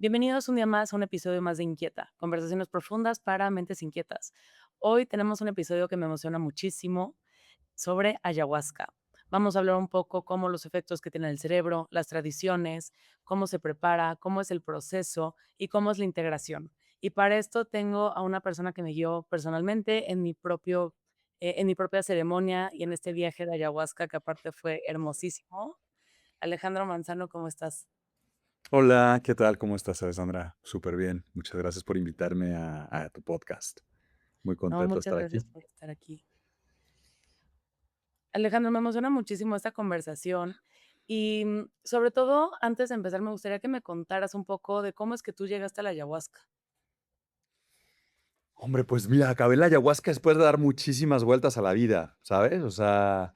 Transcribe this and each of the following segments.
Bienvenidos un día más a un episodio más de Inquieta, conversaciones profundas para mentes inquietas. Hoy tenemos un episodio que me emociona muchísimo sobre ayahuasca. Vamos a hablar un poco cómo los efectos que tiene el cerebro, las tradiciones, cómo se prepara, cómo es el proceso y cómo es la integración. Y para esto tengo a una persona que me guió personalmente en mi propia ceremonia y en este viaje de ayahuasca que aparte fue hermosísimo. Alejandro Manzano, ¿cómo estás? Hola, ¿qué tal? ¿Cómo estás, Alessandra? Súper bien. Muchas gracias por invitarme a tu podcast. Muy No, contento de muchas estar aquí. gracias por estar aquí. Alejandro, me emociona muchísimo esta conversación y, sobre todo, antes de empezar, me gustaría que me contaras un poco de cómo es que tú llegaste a la ayahuasca. Hombre, pues mira, acabé la ayahuasca después de dar muchísimas vueltas a la vida, ¿sabes? O sea,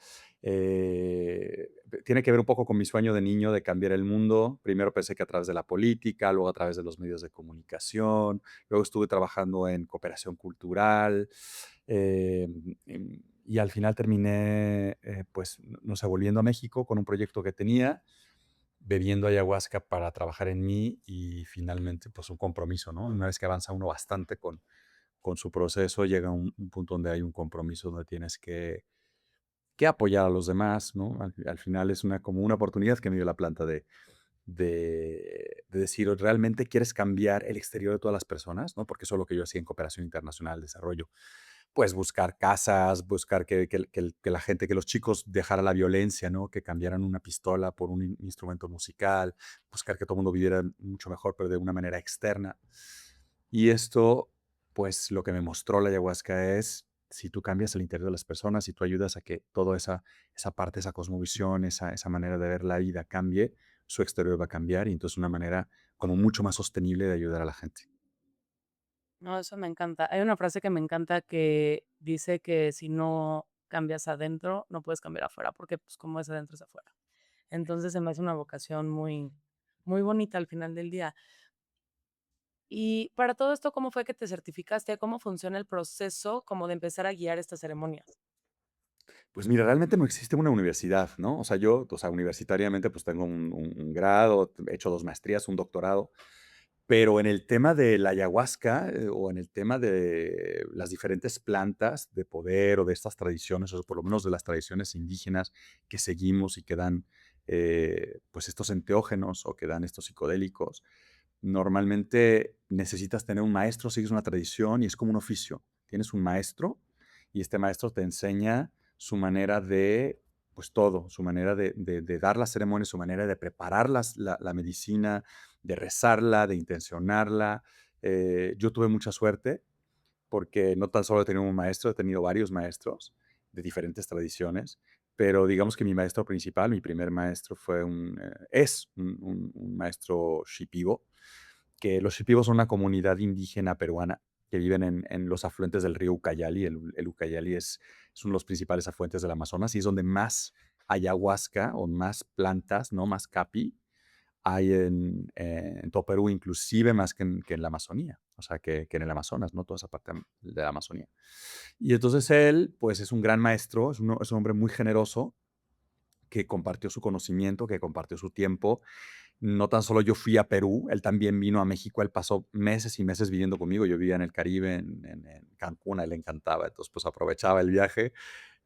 tiene que ver un poco con mi sueño de niño de cambiar el mundo. Primero pensé que a través de la política, luego a través de los medios de comunicación, luego estuve trabajando en cooperación cultural, eh, y al final terminé, pues, no sé, volviendo a México con un proyecto que tenía, bebiendo ayahuasca para trabajar en mí y finalmente, pues, un compromiso, ¿no? Una vez que avanza uno bastante con su proceso, llega un punto donde hay un compromiso donde tienes que apoyar a los demás, ¿no? Al final es como una oportunidad que me dio la planta de decir, ¿realmente quieres cambiar el exterior de todas las personas? ¿No? Porque eso es lo que yo hacía en cooperación internacional, desarrollo. Pues buscar casas, buscar que la gente, que los chicos dejaran la violencia, ¿no? Que cambiaran una pistola por un instrumento musical, buscar que todo el mundo viviera mucho mejor, pero de una manera externa. Y esto, pues lo que me mostró la ayahuasca es, si tú cambias el interior de las personas, si tú ayudas a que toda esa parte, esa cosmovisión, esa manera de ver la vida cambie, su exterior va a cambiar y entonces una manera como mucho más sostenible de ayudar a la gente. No, eso me encanta. Hay una frase que me encanta que dice que si no cambias adentro, no puedes cambiar afuera, porque, pues, como es adentro es afuera. Entonces, se me hace una vocación muy bonita al final del día. Y para todo esto, ¿cómo fue que te certificaste? ¿Cómo funciona el proceso como de empezar a guiar estas ceremonias? Pues mira, realmente no existe una universidad, ¿no? O sea, yo, o sea, universitariamente, pues tengo un grado, he hecho 2 maestrías, un doctorado, pero en el tema de la ayahuasca, o en el tema de las diferentes plantas de poder o de estas tradiciones, o por lo menos de las tradiciones indígenas que seguimos y que dan, pues estos enteógenos o que dan estos psicodélicos, normalmente necesitas tener un maestro, sigues una tradición y es como un oficio. Tienes un maestro y este maestro te enseña su manera de, pues todo, su manera de dar la ceremonia, su manera de preparar la medicina, de rezarla, de intencionarla. Yo tuve mucha suerte porque no tan solo he tenido un maestro, he tenido varios maestros de diferentes tradiciones, pero digamos que mi maestro principal, mi primer maestro es un maestro shipibo, que los shipibos son una comunidad indígena peruana que viven en los afluentes del río Ucayali. El Ucayali es uno de los principales afluentes del Amazonas y es donde más ayahuasca o más plantas, ¿no? Más capi hay en todo Perú, inclusive más que en la Amazonía, o sea, que en el Amazonas, ¿no? Toda esa parte de la Amazonía. Y entonces él, pues es un gran maestro, es un hombre muy generoso que compartió su conocimiento, que compartió su tiempo. No tan solo yo fui a Perú, él también vino a México, él pasó meses y meses viviendo conmigo. Yo vivía en el Caribe, en Cancún, a él le encantaba, entonces pues aprovechaba el viaje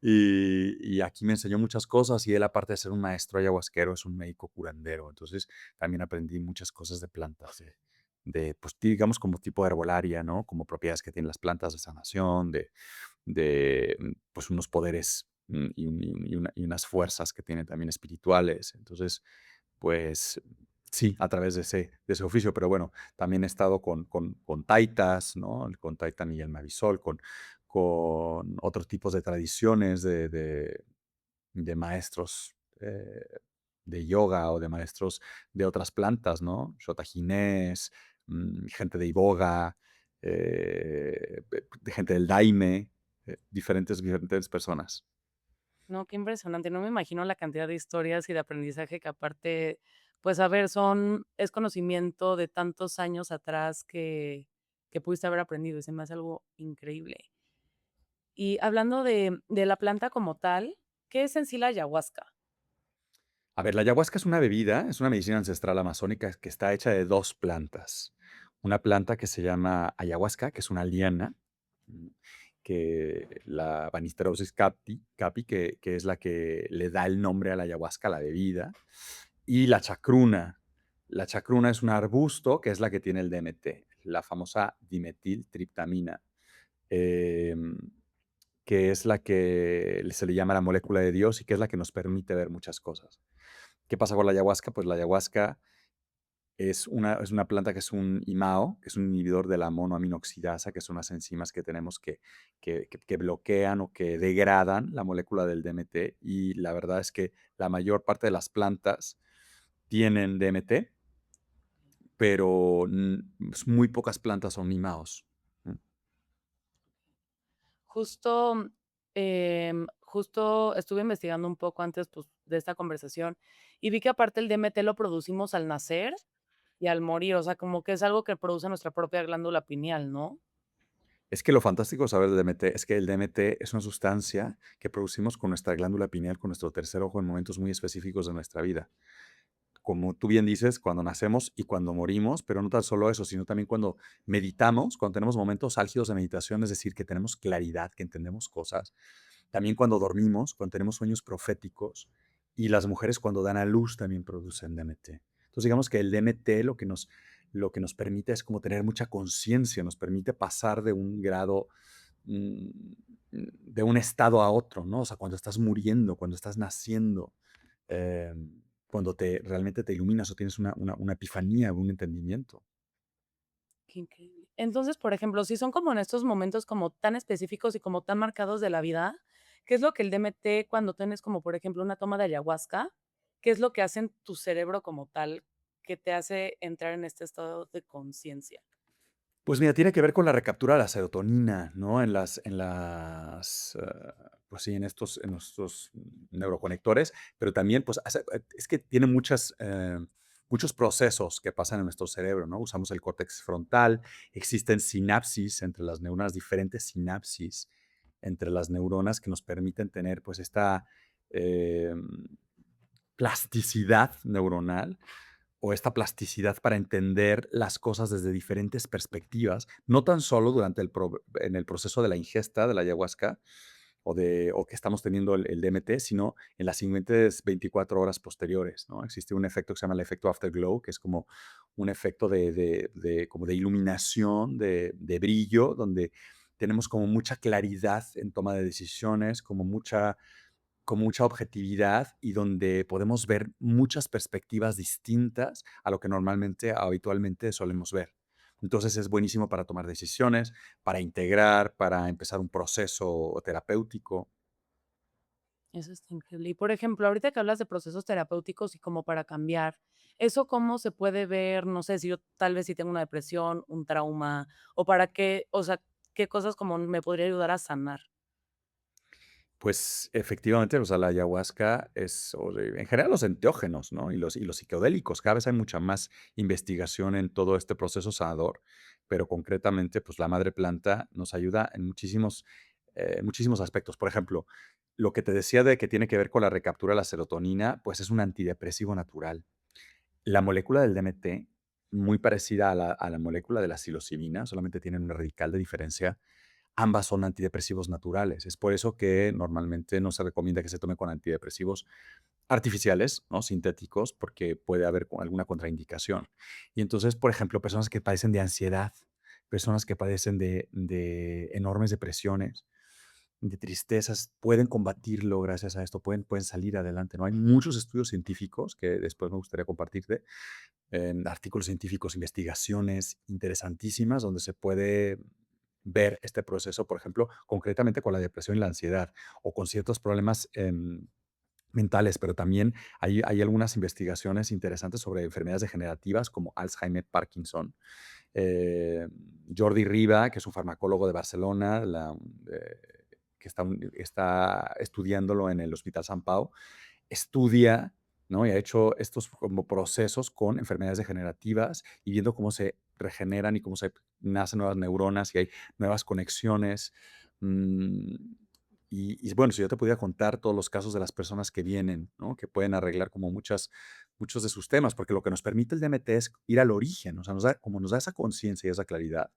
y aquí me enseñó muchas cosas y él, aparte de ser un maestro ayahuasquero, es un médico curandero. Entonces también aprendí muchas cosas de plantas, pues digamos como tipo de herbolaria, ¿no? Como propiedades que tienen las plantas de sanación, pues unos poderes y unas fuerzas que tienen también espirituales. Entonces, pues sí, a través de ese oficio, pero bueno, también he estado con taitas, ¿no? Con Taitan y el Mavisol, con otros tipos de tradiciones de maestros de yoga o de maestros de otras plantas, ¿no? Xotajinés, gente de iboga, de gente del daime, diferentes personas. No, qué impresionante. No me imagino la cantidad de historias y de aprendizaje que aparte, pues, a ver, es conocimiento de tantos años atrás que pudiste haber aprendido, y se me hace algo increíble. Y hablando de la planta como tal, ¿qué es en sí la ayahuasca? A ver, la ayahuasca es una bebida, es una medicina ancestral amazónica que está hecha de 2 plantas. Una planta que se llama ayahuasca, que es una liana, mm, que la Banisteriopsis capi, que es la que le da el nombre a la ayahuasca, la bebida, y la chacruna. La chacruna es un arbusto que es la que tiene el DMT, la famosa dimetiltriptamina, em, que es la que se le llama la molécula de Dios y que es la que nos permite ver muchas cosas. ¿Qué pasa con la ayahuasca? Pues la ayahuasca es una planta que es un IMAO, que es un inhibidor de la monoaminoxidasa, que son las enzimas que tenemos que bloquean o que degradan la molécula del DMT. Y la verdad es que la mayor parte de las plantas tienen DMT, pero muy pocas plantas son IMAOs. Mm. Justo, justo estuve investigando un poco antes, pues, de esta conversación, y vi que aparte el DMT lo producimos al nacer y al morir, o sea, como que es algo que produce nuestra propia glándula pineal, ¿no? Es que lo fantástico de saber del DMT es que el DMT es una sustancia que producimos con nuestra glándula pineal, con nuestro tercer ojo en momentos muy específicos de nuestra vida. Como tú bien dices, cuando nacemos y cuando morimos, pero no tan solo eso, sino también cuando meditamos, cuando tenemos momentos álgidos de meditación, es decir, que tenemos claridad, que entendemos cosas. También cuando dormimos, cuando tenemos sueños proféticos. Y las mujeres cuando dan a luz también producen DMT. Entonces digamos que el DMT lo que nos permite es como tener mucha conciencia, nos permite pasar de un grado, mm, de un estado a otro, ¿no? O sea, cuando estás muriendo, cuando estás naciendo, cuando realmente te iluminas o tienes una epifanía, un entendimiento. Qué increíble. Entonces, por ejemplo, si son como en estos momentos como tan específicos y como tan marcados de la vida, ¿qué es lo que el DMT cuando tienes como, por ejemplo, una toma de ayahuasca? ¿Qué es lo que hace en tu cerebro como tal que te hace entrar en este estado de conciencia? Pues mira, tiene que ver con la recaptura de la serotonina, ¿no? Pues sí, en estos neuroconectores, pero también, pues, es que tiene muchos procesos que pasan en nuestro cerebro, ¿no? Usamos el córtex frontal, existen sinapsis entre las neuronas, diferentes sinapsis entre las neuronas que nos permiten tener, pues, esta, em, plasticidad neuronal o esta plasticidad para entender las cosas desde diferentes perspectivas, no tan solo en el proceso de la ingesta de la ayahuasca o que estamos teniendo el DMT, sino en las siguientes 24 horas posteriores, ¿no? Existe un efecto que se llama el efecto afterglow, que es como un efecto como de iluminación, de brillo, donde tenemos como mucha claridad en toma de decisiones, como mucha objetividad y donde podemos ver muchas perspectivas distintas a lo que normalmente, habitualmente solemos ver. Entonces es buenísimo para tomar decisiones, para integrar, para empezar un proceso terapéutico. Eso está increíble. Y, por ejemplo, ahorita que hablas de procesos terapéuticos y como para cambiar, ¿eso cómo se puede ver? No sé, si yo tal vez si tengo una depresión, un trauma, o para qué, o sea, qué cosas como me podría ayudar a sanar. Pues efectivamente, o sea, la ayahuasca en general los enteógenos, ¿no? Y los psicodélicos. Cada vez hay mucha más investigación en todo este proceso sanador, pero concretamente, pues la madre planta nos ayuda en muchísimos aspectos. Por ejemplo, lo que te decía de que tiene que ver con la recaptura de la serotonina, pues es un antidepresivo natural. La molécula del DMT, muy parecida a la molécula de la psilocibina, solamente tienen un radical de diferencia. Ambas son antidepresivos naturales. Es por eso que normalmente no se recomienda que se tome con antidepresivos artificiales, ¿no? Sintéticos, porque puede haber alguna contraindicación. Y entonces, por ejemplo, personas que padecen de ansiedad, personas que padecen de enormes depresiones, de tristezas, pueden combatirlo gracias a esto, pueden salir adelante, ¿no? Hay muchos estudios científicos que después me gustaría compartirte, artículos científicos, investigaciones interesantísimas donde se puede ver este proceso, por ejemplo, concretamente con la depresión y la ansiedad o con ciertos problemas mentales, pero también hay algunas investigaciones interesantes sobre enfermedades degenerativas como Alzheimer, Parkinson. Eh, Jordi Riba, que es un farmacólogo de Barcelona, que está estudiándolo en el Hospital San Pau, estudia, ¿no? Y ha hecho estos como procesos con enfermedades degenerativas y viendo cómo se regeneran y cómo se nacen nuevas neuronas y hay nuevas conexiones. Mm, Y bueno, si yo te pudiera contar todos los casos de las personas que vienen, ¿no? Que pueden arreglar como muchos de sus temas, porque lo que nos permite el DMT es ir al origen, o sea, como nos da esa conciencia y esa claridad,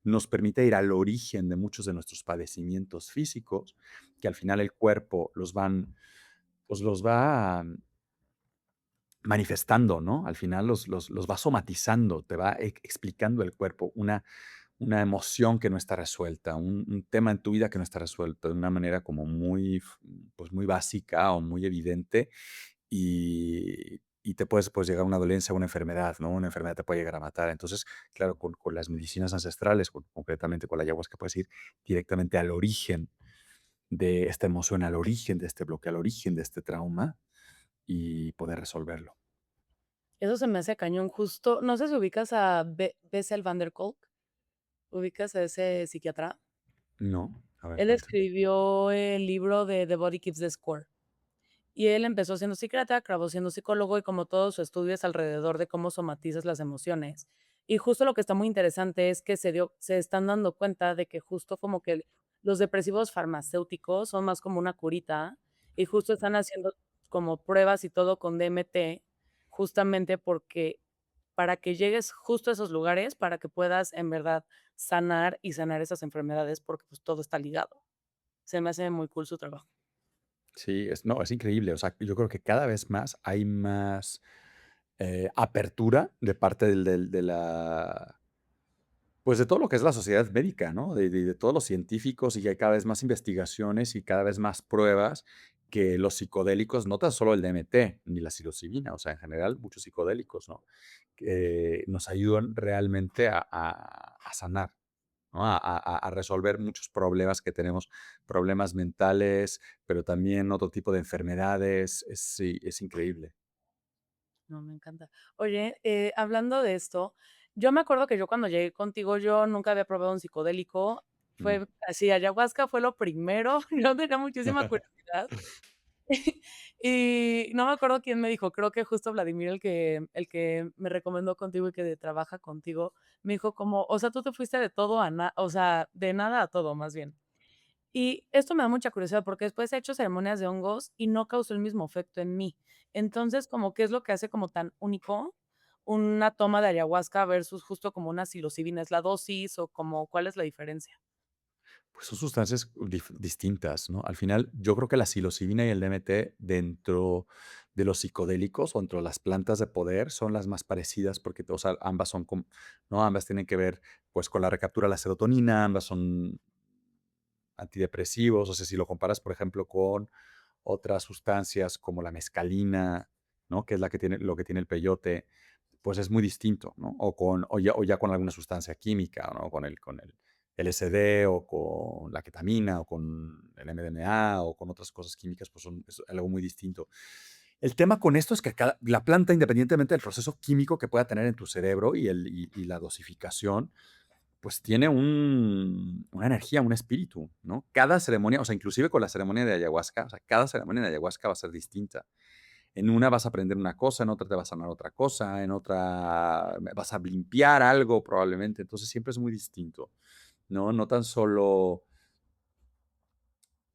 nos permite ir al origen de muchos de nuestros padecimientos físicos, que al final el cuerpo pues los va manifestando, ¿no? Al final los va somatizando, te va explicando el cuerpo una emoción que no está resuelta, un tema en tu vida que no está resuelto de una manera como pues muy básica o muy evidente y te pues llegar a una dolencia, una enfermedad, ¿no? Una enfermedad te puede llegar a matar. Entonces, claro, con las medicinas ancestrales, concretamente con la ayahuasca, puedes ir directamente al origen de esta emoción, al origen de este bloque, al origen de este trauma y poder resolverlo. Eso se me hace cañón, justo, no sé si ubicas a Bessel van der Kolk, ¿ubicas a ese psiquiatra? No, a ver, Él cuéntame. escribió el libro de The Body Keeps the Score. Y él empezó siendo psiquiatra, acabó siendo psicólogo y como todo su estudio es alrededor de cómo somatizas las emociones. Y justo lo que está muy interesante es que se están dando cuenta de que justo como que los depresivos farmacéuticos son más como una curita y justo están haciendo como pruebas y todo con DMT, justamente porque para que llegues justo a esos lugares, para que puedas en verdad sanar y sanar esas enfermedades, porque pues todo está ligado. Se me hace muy cool su trabajo. Sí, no, es increíble. O sea, yo creo que cada vez más hay más apertura de parte de la, pues de todo lo que es la sociedad médica, ¿no? De todos los científicos y que hay cada vez más investigaciones y cada vez más pruebas que los psicodélicos, no tan solo el DMT ni la psilocibina, o sea, en general muchos psicodélicos, ¿no? Que nos ayudan realmente a sanar, ¿no? A resolver muchos problemas que tenemos, problemas mentales, pero también otro tipo de enfermedades. Sí, es increíble. No, me encanta. Oye, hablando de esto, yo me acuerdo que yo cuando llegué contigo, yo nunca había probado un psicodélico. Mm. Fue así, ayahuasca fue lo primero. Yo tenía muchísima curiosidad. Y no me acuerdo quién me dijo, creo que justo Vladimir, el que me recomendó contigo y que trabaja contigo, me dijo como, o sea, tú te fuiste de todo a nada, o sea, de nada a todo, más bien. Y esto me da mucha curiosidad, porque después he hecho ceremonias de hongos y no causó el mismo efecto en mí. Entonces, como, ¿qué es lo que hace como tan único una toma de ayahuasca versus justo como una psilocibina? ¿Es la dosis o como cuál es la diferencia? Pues son sustancias distintas, ¿no? Al final, yo creo que la psilocibina y el DMT dentro de los psicodélicos o dentro de las plantas de poder son las más parecidas porque, o sea, ambas son, ¿no? Ambas tienen que ver, pues, con la recaptura de la serotonina, ambas son antidepresivos, o sea, si lo comparas, por ejemplo, con otras sustancias como la mescalina, ¿no? Que es lo que tiene el peyote, pues es muy distinto, ¿no? O ya con alguna sustancia química, ¿no? Con el LSD o con la ketamina o con el MDMA o con otras cosas químicas, pues es algo muy distinto. El tema con esto es que la planta, independientemente del proceso químico que pueda tener en tu cerebro y la dosificación, pues tiene una energía, un espíritu, ¿no? Cada ceremonia, o sea, inclusive con la ceremonia de ayahuasca, o sea, cada ceremonia de ayahuasca va a ser distinta. En una vas a aprender una cosa, en otra te va a sanar otra cosa, en otra vas a limpiar algo probablemente. Entonces siempre es muy distinto, ¿no? No tan solo,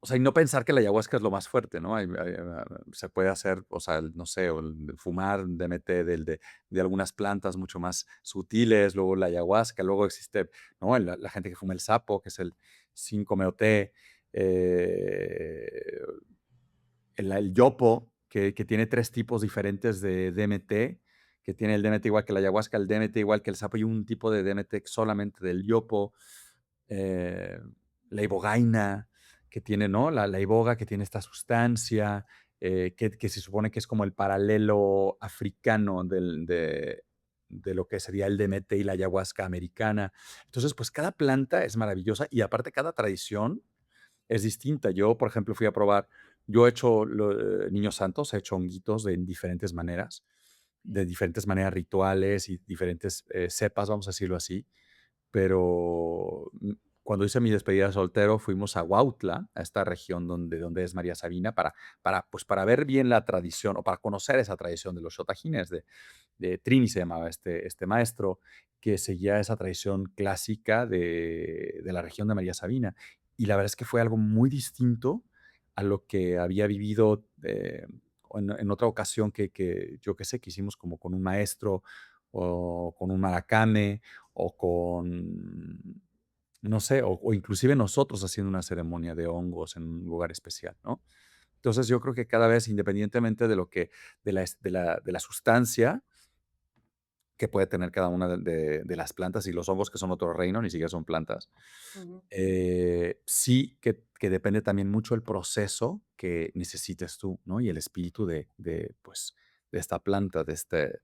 o sea, y no pensar que la ayahuasca es lo más fuerte, ¿no? Se puede hacer, o sea, no sé, o fumar DMT de algunas plantas mucho más sutiles, luego la ayahuasca, luego existe, ¿no? La gente que fuma el sapo, que es el 5-MeO-T, el yopo, que tiene 3 tipos diferentes de DMT, que tiene el DMT igual que la ayahuasca, el DMT igual que el sapo y un tipo de DMT solamente del yopo, eh, la ibogaina, que tiene, ¿no? La iboga, que tiene esta sustancia, que se supone que es como el paralelo africano de lo que sería el DMT y la ayahuasca americana. Entonces, pues cada planta es maravillosa y aparte cada tradición es distinta. Yo, por ejemplo, fui a probar, yo he hecho niños santos, he hecho honguitos de diferentes maneras rituales y diferentes cepas, vamos a decirlo así. Pero cuando hice mi despedida de soltero, fuimos a Huautla, a esta región donde es María Sabina, pues para ver bien la tradición o para conocer esa tradición de los xotajines, de Trini se llamaba este maestro, que seguía esa tradición clásica de la región de María Sabina. y la verdad es que fue algo muy distinto a lo que había vivido, o en otra ocasión que yo qué sé, que hicimos como con un maestro, o con un maracame, o con, no sé, o inclusive nosotros haciendo una ceremonia de hongos en un lugar especial, ¿no? Entonces, yo creo que cada vez, independientemente de lo que de la sustancia que puede tener cada una de las plantas y los hongos, que son otro reino, ni siquiera son plantas. Ujú. Sí que depende también mucho el proceso que necesites tú, ¿no? Y el espíritu pues, de esta planta, de este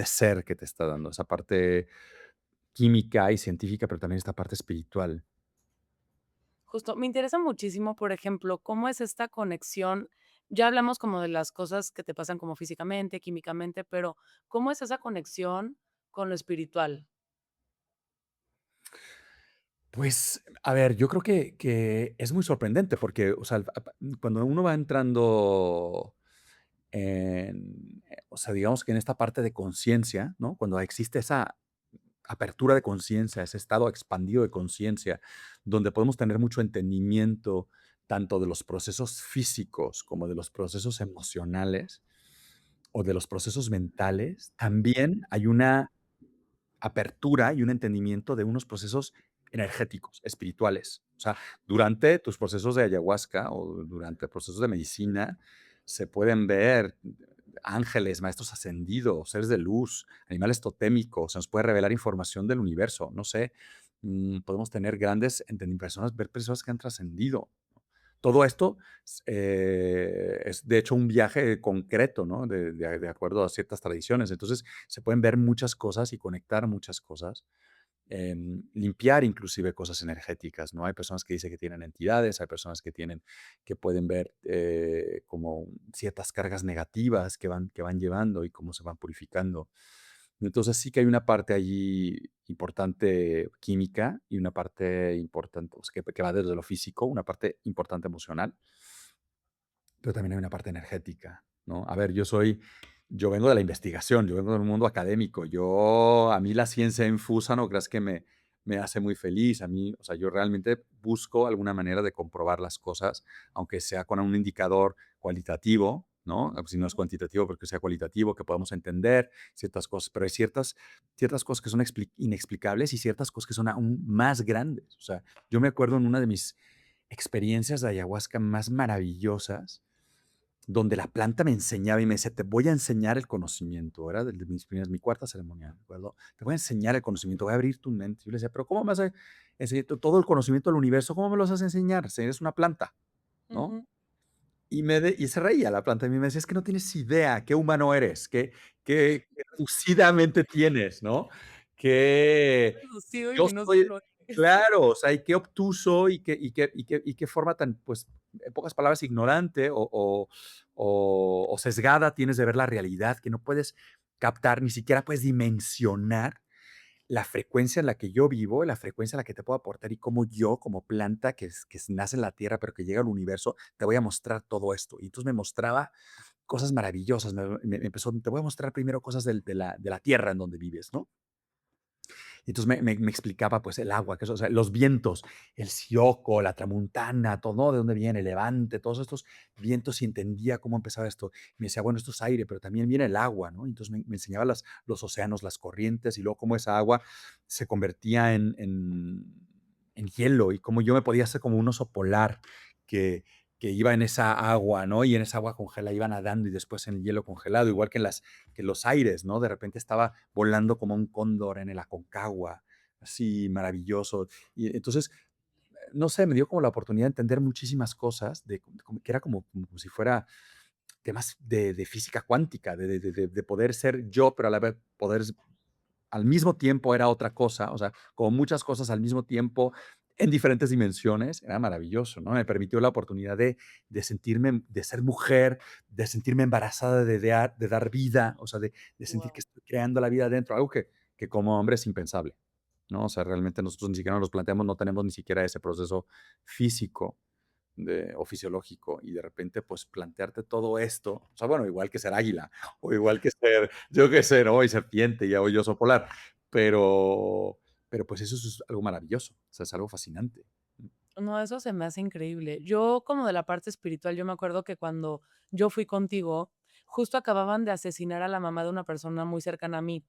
ser que te está dando, esa parte química y científica, pero también esta parte espiritual. Justo, me interesa muchísimo, por ejemplo, cómo es esta conexión. Ya hablamos como de las cosas que te pasan como físicamente, químicamente, pero ¿cómo es esa conexión con lo espiritual? Pues, a ver, yo creo que es muy sorprendente porque, o sea, cuando uno va entrando o sea, digamos que en esta parte de conciencia, ¿no? Cuando existe esa apertura de conciencia, ese estado expandido de conciencia, donde podemos tener mucho entendimiento tanto de los procesos físicos como de los procesos emocionales o de los procesos mentales, también hay una apertura y un entendimiento de unos procesos energéticos, espirituales. O sea, durante tus procesos de ayahuasca o durante procesos de medicina, se pueden ver ángeles, maestros ascendidos, seres de luz, animales totémicos, se nos puede revelar información del universo, no sé, podemos tener grandes personas, ver personas que han trascendido. Todo esto es, de hecho, un viaje concreto, ¿no? De acuerdo a ciertas tradiciones. Entonces, se pueden ver muchas cosas y conectar muchas cosas, limpiar inclusive cosas energéticas, ¿no? Hay personas que dicen que tienen entidades, hay personas que pueden ver como ciertas cargas negativas que van llevando y cómo se van purificando. Entonces sí que hay una parte allí importante química y una parte importante, o sea, que va desde lo físico, una parte importante emocional, pero también hay una parte energética, ¿no? A ver, yo vengo de la investigación, yo vengo del mundo académico, a mí la ciencia infusa no creas que me hace muy feliz, a mí, o sea, yo realmente busco alguna manera de comprobar las cosas, aunque sea con un indicador cualitativo, ¿no? Si no es Ujú. cuantitativo, pero que sea cualitativo, que podamos entender ciertas cosas, pero hay ciertas cosas que son inexplicables y ciertas cosas que son aún más grandes. O sea, yo me acuerdo en una de mis experiencias de ayahuasca más maravillosas, donde la planta me enseñaba y me decía: "Te voy a enseñar el conocimiento", era de mis primeras mi cuarta ceremonia, me acuerdo. "Te voy a enseñar el conocimiento, voy a abrir tu mente". Yo le decía: "¿Pero cómo me vas a enseñar todo el conocimiento del universo? ¿Cómo me lo vas a enseñar? Si eres una planta", ¿no? Ujú. Y se reía la planta de mí, me decía: "Es que no tienes idea qué humano eres, qué reducidamente tienes, ¿no? Que Reducido y yo soy". minúsculo es. Claro, o sea, y qué obtuso y qué forma tan, pues, en pocas palabras, ignorante o sesgada tienes de ver la realidad, que no puedes captar, ni siquiera puedes dimensionar la frecuencia en la que yo vivo, la frecuencia en la que te puedo aportar y cómo yo, como planta nace en la tierra, pero que llega al universo, te voy a mostrar todo esto. Y entonces me mostraba cosas maravillosas. Me empezó, te voy a mostrar primero cosas de la tierra en donde vives, ¿no? Y entonces me explicaba, pues, el agua, que eso, o sea, los vientos, el sioco, la tramuntana, todo, ¿no? De dónde viene, el levante, todos estos vientos, y entendía cómo empezaba esto. Me decía: "Bueno, esto es aire, pero también viene el agua", ¿no? Y entonces me enseñaba los océanos, las corrientes, y luego cómo esa agua se convertía en hielo, y cómo yo me podía hacer como un oso polar que iba en esa agua, ¿no? Y en esa agua congelada iba nadando, y después en el hielo congelado, igual que los aires, ¿no? De repente estaba volando como un cóndor en el Aconcagua, así maravilloso. Y entonces, no sé, me dio como la oportunidad de entender muchísimas cosas, que era como si fuera temas de física cuántica, de poder ser yo, pero a la vez poder al mismo tiempo era otra cosa, o sea, como muchas cosas al mismo tiempo en diferentes dimensiones, era maravilloso, ¿no? Me permitió la oportunidad de sentirme, de ser mujer, de sentirme embarazada, de dar vida, o sea, de sentir que Guau. estoy creando la vida dentro, algo que como hombre es impensable, ¿no? O sea, realmente nosotros ni siquiera nos los planteamos, no tenemos ni siquiera ese proceso físico o fisiológico, y de repente, pues, plantearte todo esto, o sea, bueno, igual que ser águila, o igual que ser, yo qué sé, ¿no? Y serpiente, y o oso polar, pero pero, pues, eso es algo maravilloso, o sea, es algo fascinante. No, eso se me hace increíble. Yo, como de la parte espiritual, yo me acuerdo que cuando yo fui contigo, justo acababan de asesinar a la mamá de una persona muy cercana a mí.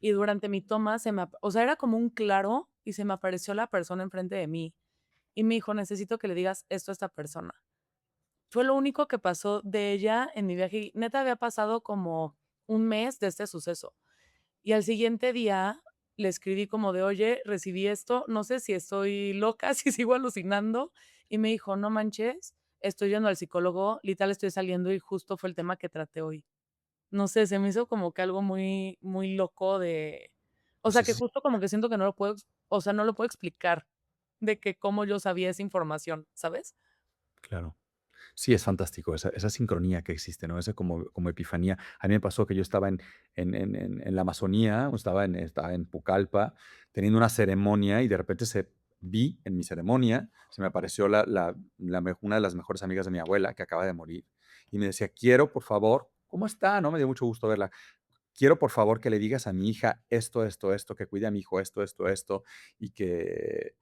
Y durante mi toma o sea, era como un claro y se me apareció la persona enfrente de mí y me dijo: "Necesito que le digas esto a esta persona". Fue lo único que pasó de ella en mi viaje y neta había pasado como un mes de este suceso. Y al siguiente día le escribí como de: "Oye, recibí esto, no sé si estoy loca, si sigo alucinando". Y me dijo: "No manches, estoy yendo al psicólogo, literal estoy saliendo y justo fue el tema que traté hoy". No sé, se me hizo como que algo muy muy loco de o Pues sea, que ese sí, justo como que siento que no lo puedo o sea, no lo puedo explicar de que cómo yo sabía esa información, ¿sabes? claro. Sí, es fantástico esa sincronía que existe, ¿no? Esa como epifanía. A mí me pasó que yo estaba en la Amazonía, o estaba en Pucallpa, teniendo una ceremonia y de repente vi en mi ceremonia, se me apareció una de las mejores amigas de mi abuela que acaba de morir y me decía: "Quiero, por favor", ¿cómo está? ¿No? Me dio mucho gusto verla. "Quiero, por favor, que le digas a mi hija esto, esto, esto, que cuide a mi hijo esto, esto, esto, y que,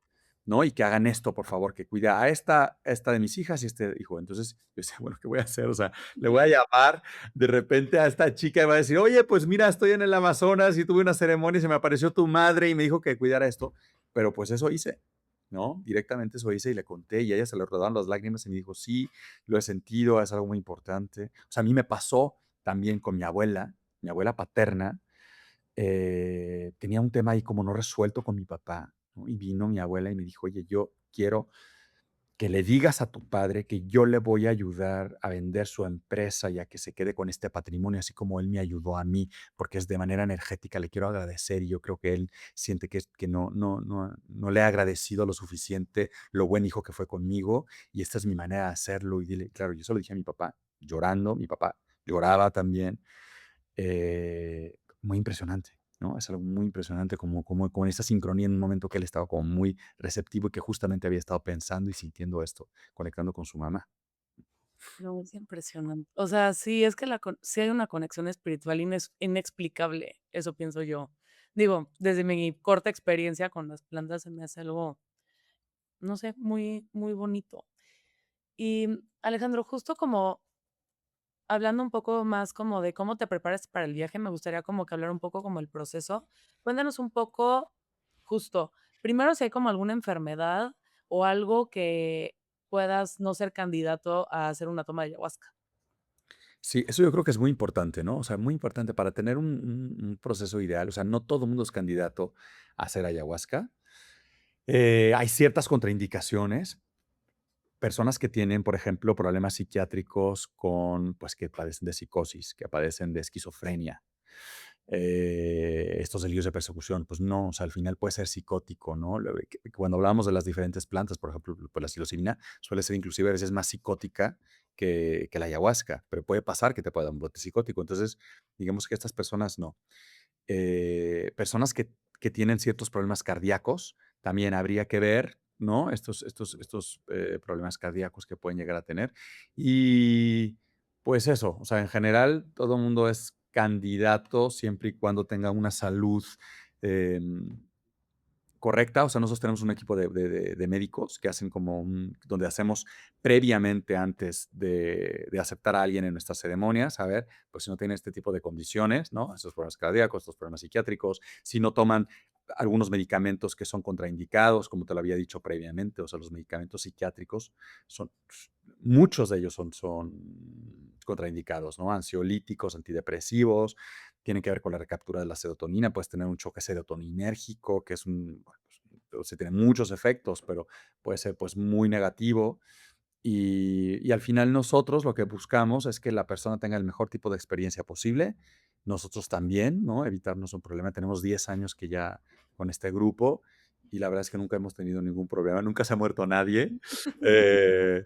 ¿no? Y que hagan esto, por favor, que cuide a esta de mis hijas y este hijo". Entonces, yo decía: "Bueno, ¿qué voy a hacer?". O sea, le voy a llamar de repente a esta chica y va a decir: "Oye, pues mira, estoy en el Amazonas y tuve una ceremonia y se me apareció tu madre y me dijo que cuidara esto". Pero, pues, eso hice, ¿no? Directamente eso hice y le conté, y a ella se le rodaron las lágrimas y me dijo: "Sí, lo he sentido, es algo muy importante". O sea, a mí me pasó también con mi abuela paterna, tenía un tema ahí como no resuelto con mi papá, ¿no? Y vino mi abuela y me dijo: "Oye, yo quiero que le digas a tu padre que yo le voy a ayudar a vender su empresa y a que se quede con este patrimonio, así como él me ayudó a mí, porque es de manera energética, le quiero agradecer y yo creo que él siente que no le ha agradecido lo suficiente lo buen hijo que fue conmigo y esta es mi manera de hacerlo". Y dile, claro, yo se lo dije a mi papá, llorando, mi papá lloraba también, muy impresionante, ¿no? Es algo muy impresionante como con esa sincronía en un momento que él estaba como muy receptivo y que justamente había estado pensando y sintiendo esto, conectando con su mamá. No, es impresionante. O sea, sí, es que sí hay una conexión espiritual inexplicable, eso pienso yo. Digo, desde mi corta experiencia con las plantas se me hace algo, no sé, muy muy bonito. Y, Alejandro, justo como hablando un poco más como de cómo te preparas para el viaje, me gustaría como que hablar un poco como el proceso. Cuéntanos un poco, justo, primero si hay como alguna enfermedad o algo que puedas no ser candidato a hacer una toma de ayahuasca. Sí, eso yo creo que es muy importante, ¿no? O sea, muy importante para tener un proceso ideal. O sea, no todo el mundo es candidato a hacer ayahuasca. Hay ciertas contraindicaciones. Personas que tienen, por ejemplo, problemas psiquiátricos pues, que padecen de psicosis, que padecen de esquizofrenia, estos delirios de persecución, pues no, o sea, al final puede ser psicótico, ¿no? Cuando hablamos de las diferentes plantas, por ejemplo, pues la psilocibina suele ser inclusive a veces más psicótica que la ayahuasca, pero puede pasar que te pueda dar un brote psicótico. Entonces, digamos que estas personas no. Personas que tienen ciertos problemas cardíacos, también habría que ver, ¿no? Estos problemas cardíacos que pueden llegar a tener. Y pues eso, o sea, en general, todo el mundo es candidato siempre y cuando tenga una salud em, correcta. O sea, nosotros tenemos un equipo de médicos que hacen donde hacemos previamente antes de aceptar a alguien en nuestras ceremonias, a ver, pues si no tiene este tipo de condiciones, ¿no? Estos problemas cardíacos, estos problemas psiquiátricos, si no toman algunos medicamentos que son contraindicados, como te lo había dicho previamente, o sea, los medicamentos psiquiátricos son, muchos de ellos son contraindicados, ¿no? Ansiolíticos, antidepresivos, tienen que ver con la recaptura de la serotonina, puedes tener un choque serotoninérgico, que es bueno, pues, o sea, tiene muchos efectos, pero puede ser pues muy negativo. Y al final nosotros lo que buscamos es que la persona tenga el mejor tipo de experiencia posible. Nosotros también, ¿no? Evitarnos un problema. Tenemos 10 años que ya con este grupo y la verdad es que nunca hemos tenido ningún problema, nunca se ha muerto nadie. Eh,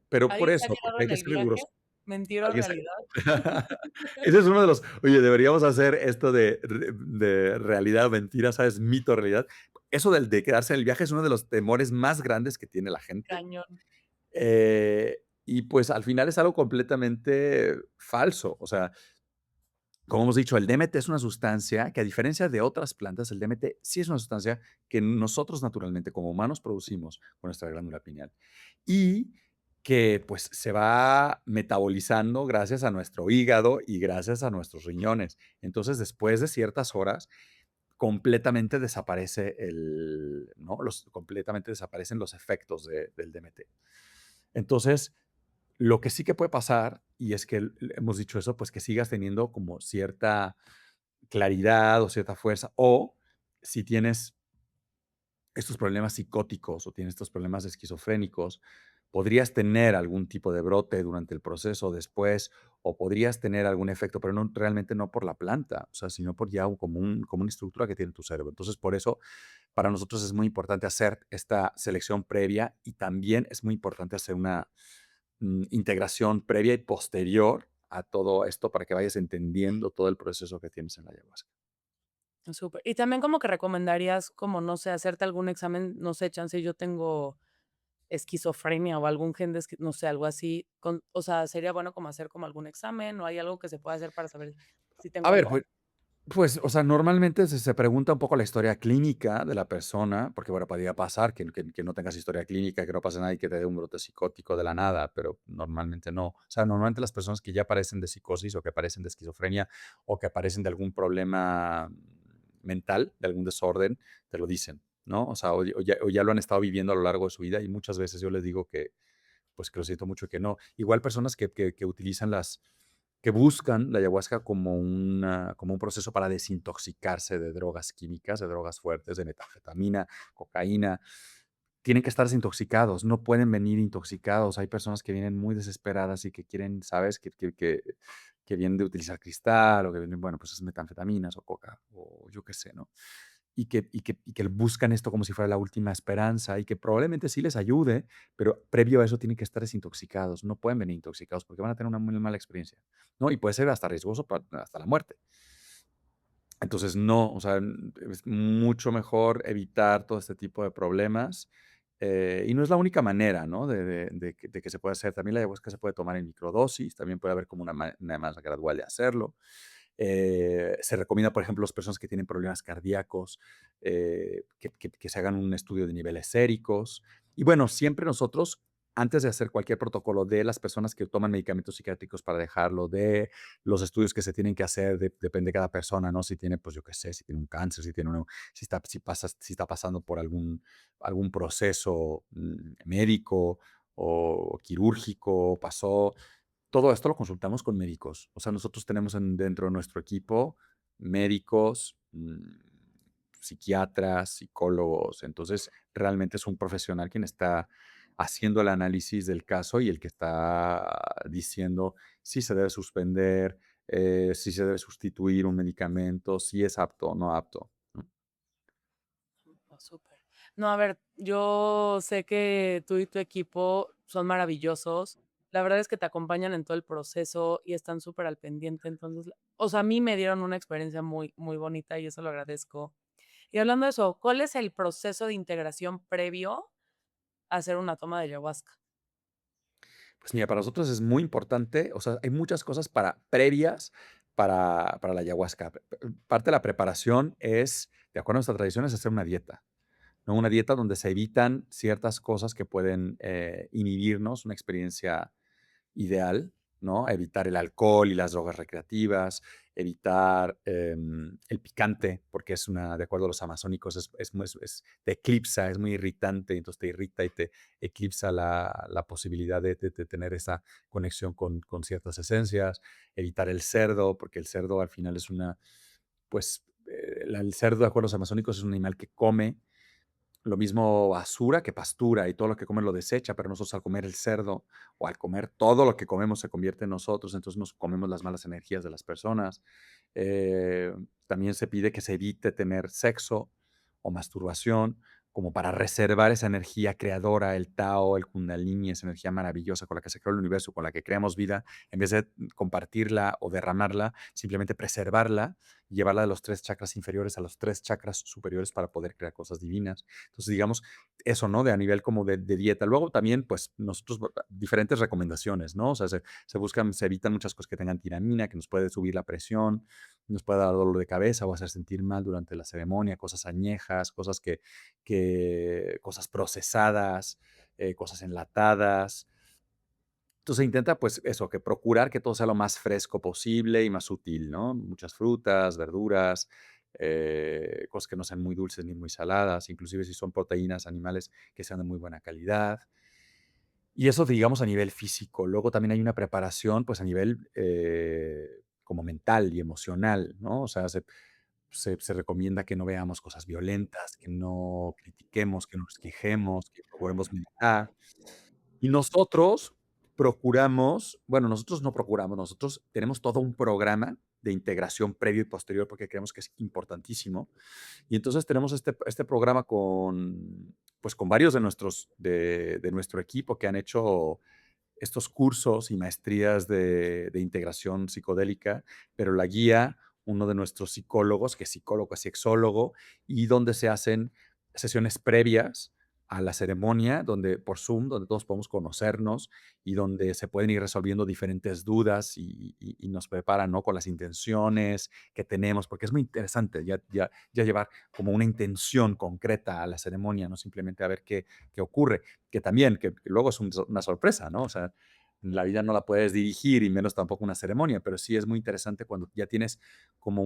pero por ¿Alguien se ha eso, quedado porque hay en que el ser viaje? rigurosos. ¿Mentira o Alguien se realidad? Ese es uno de los oye, deberíamos hacer esto de realidad o mentira, ¿sabes? Mito o realidad. Eso del de quedarse en el viaje es uno de los temores más grandes que tiene la gente. Cañón. Y pues al final es algo completamente falso. O sea, Como hemos dicho, el DMT es una sustancia que, a diferencia de otras plantas, el DMT sí es una sustancia que nosotros naturalmente, como humanos, producimos con nuestra glándula pineal y que, pues, se va metabolizando gracias a nuestro hígado y gracias a nuestros riñones. Entonces, después de ciertas horas, completamente desaparece ¿no? Completamente desaparecen los efectos del DMT. Entonces, lo que sí que puede pasar, y es que hemos dicho eso, pues que sigas teniendo como cierta claridad o cierta fuerza, o si tienes estos problemas psicóticos o tienes estos problemas esquizofrénicos, podrías tener algún tipo de brote durante el proceso después, o podrías tener algún efecto, pero no, realmente no por la planta, o sea, sino por ya como una estructura que tiene tu cerebro. Entonces, por eso, para nosotros es muy importante hacer esta selección previa y también es muy importante hacer una integración previa y posterior a todo esto para que vayas entendiendo todo el proceso que tienes en la ayahuasca. Súper. Y también como que recomendarías, como, no sé, hacerte algún examen, no sé, chance yo tengo esquizofrenia o algún gen de no sé, algo así, o sea, sería bueno como hacer como algún examen, ¿o hay algo que se pueda hacer para saber si A tengo ver, algo? pues, o sea, normalmente se pregunta un poco la historia clínica de la persona, porque, bueno, podría pasar que no tengas historia clínica, que no pase nada y que te dé un brote psicótico de la nada, pero normalmente no. O sea, normalmente las personas que ya padecen de psicosis o que padecen de esquizofrenia o que padecen de algún problema mental, de algún desorden, te lo dicen, ¿no? O sea, o ya lo han estado viviendo a lo largo de su vida y muchas veces yo les digo que, pues, que lo siento mucho que no. Igual personas que utilizan que buscan la ayahuasca como un proceso para desintoxicarse de drogas químicas, de drogas fuertes, de metanfetamina, cocaína. Tienen que estar desintoxicados, no pueden venir intoxicados. Hay personas que vienen muy desesperadas y que quieren, ¿sabes? Que vienen de utilizar cristal o que vienen, bueno, pues es metanfetaminas o coca o yo qué sé, ¿no? Y que buscan esto como si fuera la última esperanza y que probablemente sí les ayude, pero previo a eso tienen que estar desintoxicados. No pueden venir intoxicados porque van a tener una muy mala experiencia, ¿no? Y puede ser hasta riesgoso hasta la muerte. Entonces, no, o sea, es mucho mejor evitar todo este tipo de problemas. Y no es la única manera, ¿no? De que se puede hacer. También la ayahuasca se puede tomar en microdosis, también puede haber como una manera más gradual de hacerlo. Se recomienda, por ejemplo, las personas que tienen problemas cardíacos, que se hagan un estudio de niveles séricos. Y bueno, siempre nosotros, antes de hacer cualquier protocolo de las personas que toman medicamentos psiquiátricos para dejarlo, de los estudios que se tienen que hacer, depende de cada persona, ¿no? Si tiene, pues yo qué sé, si tiene un cáncer, si está pasando por algún proceso médico o quirúrgico, pasó, todo esto lo consultamos con médicos. O sea, nosotros tenemos dentro de nuestro equipo médicos, psiquiatras, psicólogos. Entonces, realmente es un profesional quien está haciendo el análisis del caso y el que está diciendo si se debe suspender, si se debe sustituir un medicamento, si es apto o no apto, ¿no? Oh, súper. No, a ver, yo sé que tú y tu equipo son maravillosos. La verdad es que te acompañan en todo el proceso y están súper al pendiente. Entonces, o sea, a mí me dieron una experiencia muy, muy bonita y eso lo agradezco. Y hablando de eso, ¿cuál es el proceso de integración previo a hacer una toma de ayahuasca? Pues mira, para nosotros es muy importante, o sea, hay muchas cosas previas para la ayahuasca. Parte de la preparación es, de acuerdo a nuestra tradición, es hacer una dieta, ¿no? Una dieta donde se evitan ciertas cosas que pueden inhibirnos una experiencia ideal, ¿no? Evitar el alcohol y las drogas recreativas, evitar el picante, porque de acuerdo a los amazónicos, te eclipsa, es muy irritante, entonces te irrita y te eclipsa la posibilidad de tener esa conexión con ciertas esencias, evitar el cerdo, porque el cerdo al final pues, el cerdo, de acuerdo a los amazónicos, es un animal que come lo mismo basura que pastura y todo lo que come lo desecha, pero nosotros al comer el cerdo o al comer todo lo que comemos se convierte en nosotros, entonces nos comemos las malas energías de las personas. También se pide que se evite tener sexo o masturbación como para reservar esa energía creadora, el Tao, el Kundalini, esa energía maravillosa con la que se creó el universo, con la que creamos vida, en vez de compartirla o derramarla, simplemente preservarla y llevarla de los 3 chakras inferiores a los 3 chakras superiores para poder crear cosas divinas. Entonces, digamos, eso, ¿no? De a nivel como de dieta. Luego también, pues, nosotros diferentes recomendaciones, ¿no? O sea, se buscan, se evitan muchas cosas que tengan tiramina, que nos puede subir la presión, nos puede dar dolor de cabeza o hacer sentir mal durante la ceremonia, cosas añejas, cosas cosas procesadas, cosas enlatadas. Entonces se intenta, pues eso, que procurar que todo sea lo más fresco posible y más sutil, ¿no? Muchas frutas, verduras, cosas que no sean muy dulces ni muy saladas, inclusive si son proteínas animales que sean de muy buena calidad. Y eso, digamos, a nivel físico. Luego también hay una preparación, pues a nivel como mental y emocional, ¿no? O sea, se recomienda que no veamos cosas violentas, que no critiquemos, que no nos quejemos, que procuremos meditar. Y nosotros procuramos, bueno, nosotros no procuramos, nosotros tenemos todo un programa de integración previo y posterior porque creemos que es importantísimo. Y entonces tenemos este programa con, pues, con varios de nuestro equipo que han hecho estos cursos y maestrías de integración psicodélica, pero la guía uno de nuestros psicólogos, que es psicólogo, es sexólogo, y donde se hacen sesiones previas a la ceremonia, donde por Zoom, donde todos podemos conocernos y donde se pueden ir resolviendo diferentes dudas y nos preparan, ¿no? Con las intenciones que tenemos, porque es muy interesante ya llevar como una intención concreta a la ceremonia, no simplemente a ver qué ocurre, que también, que luego es una sorpresa, ¿no? O sea, la vida no la puedes dirigir y menos tampoco una ceremonia, pero sí es muy interesante cuando ya tienes como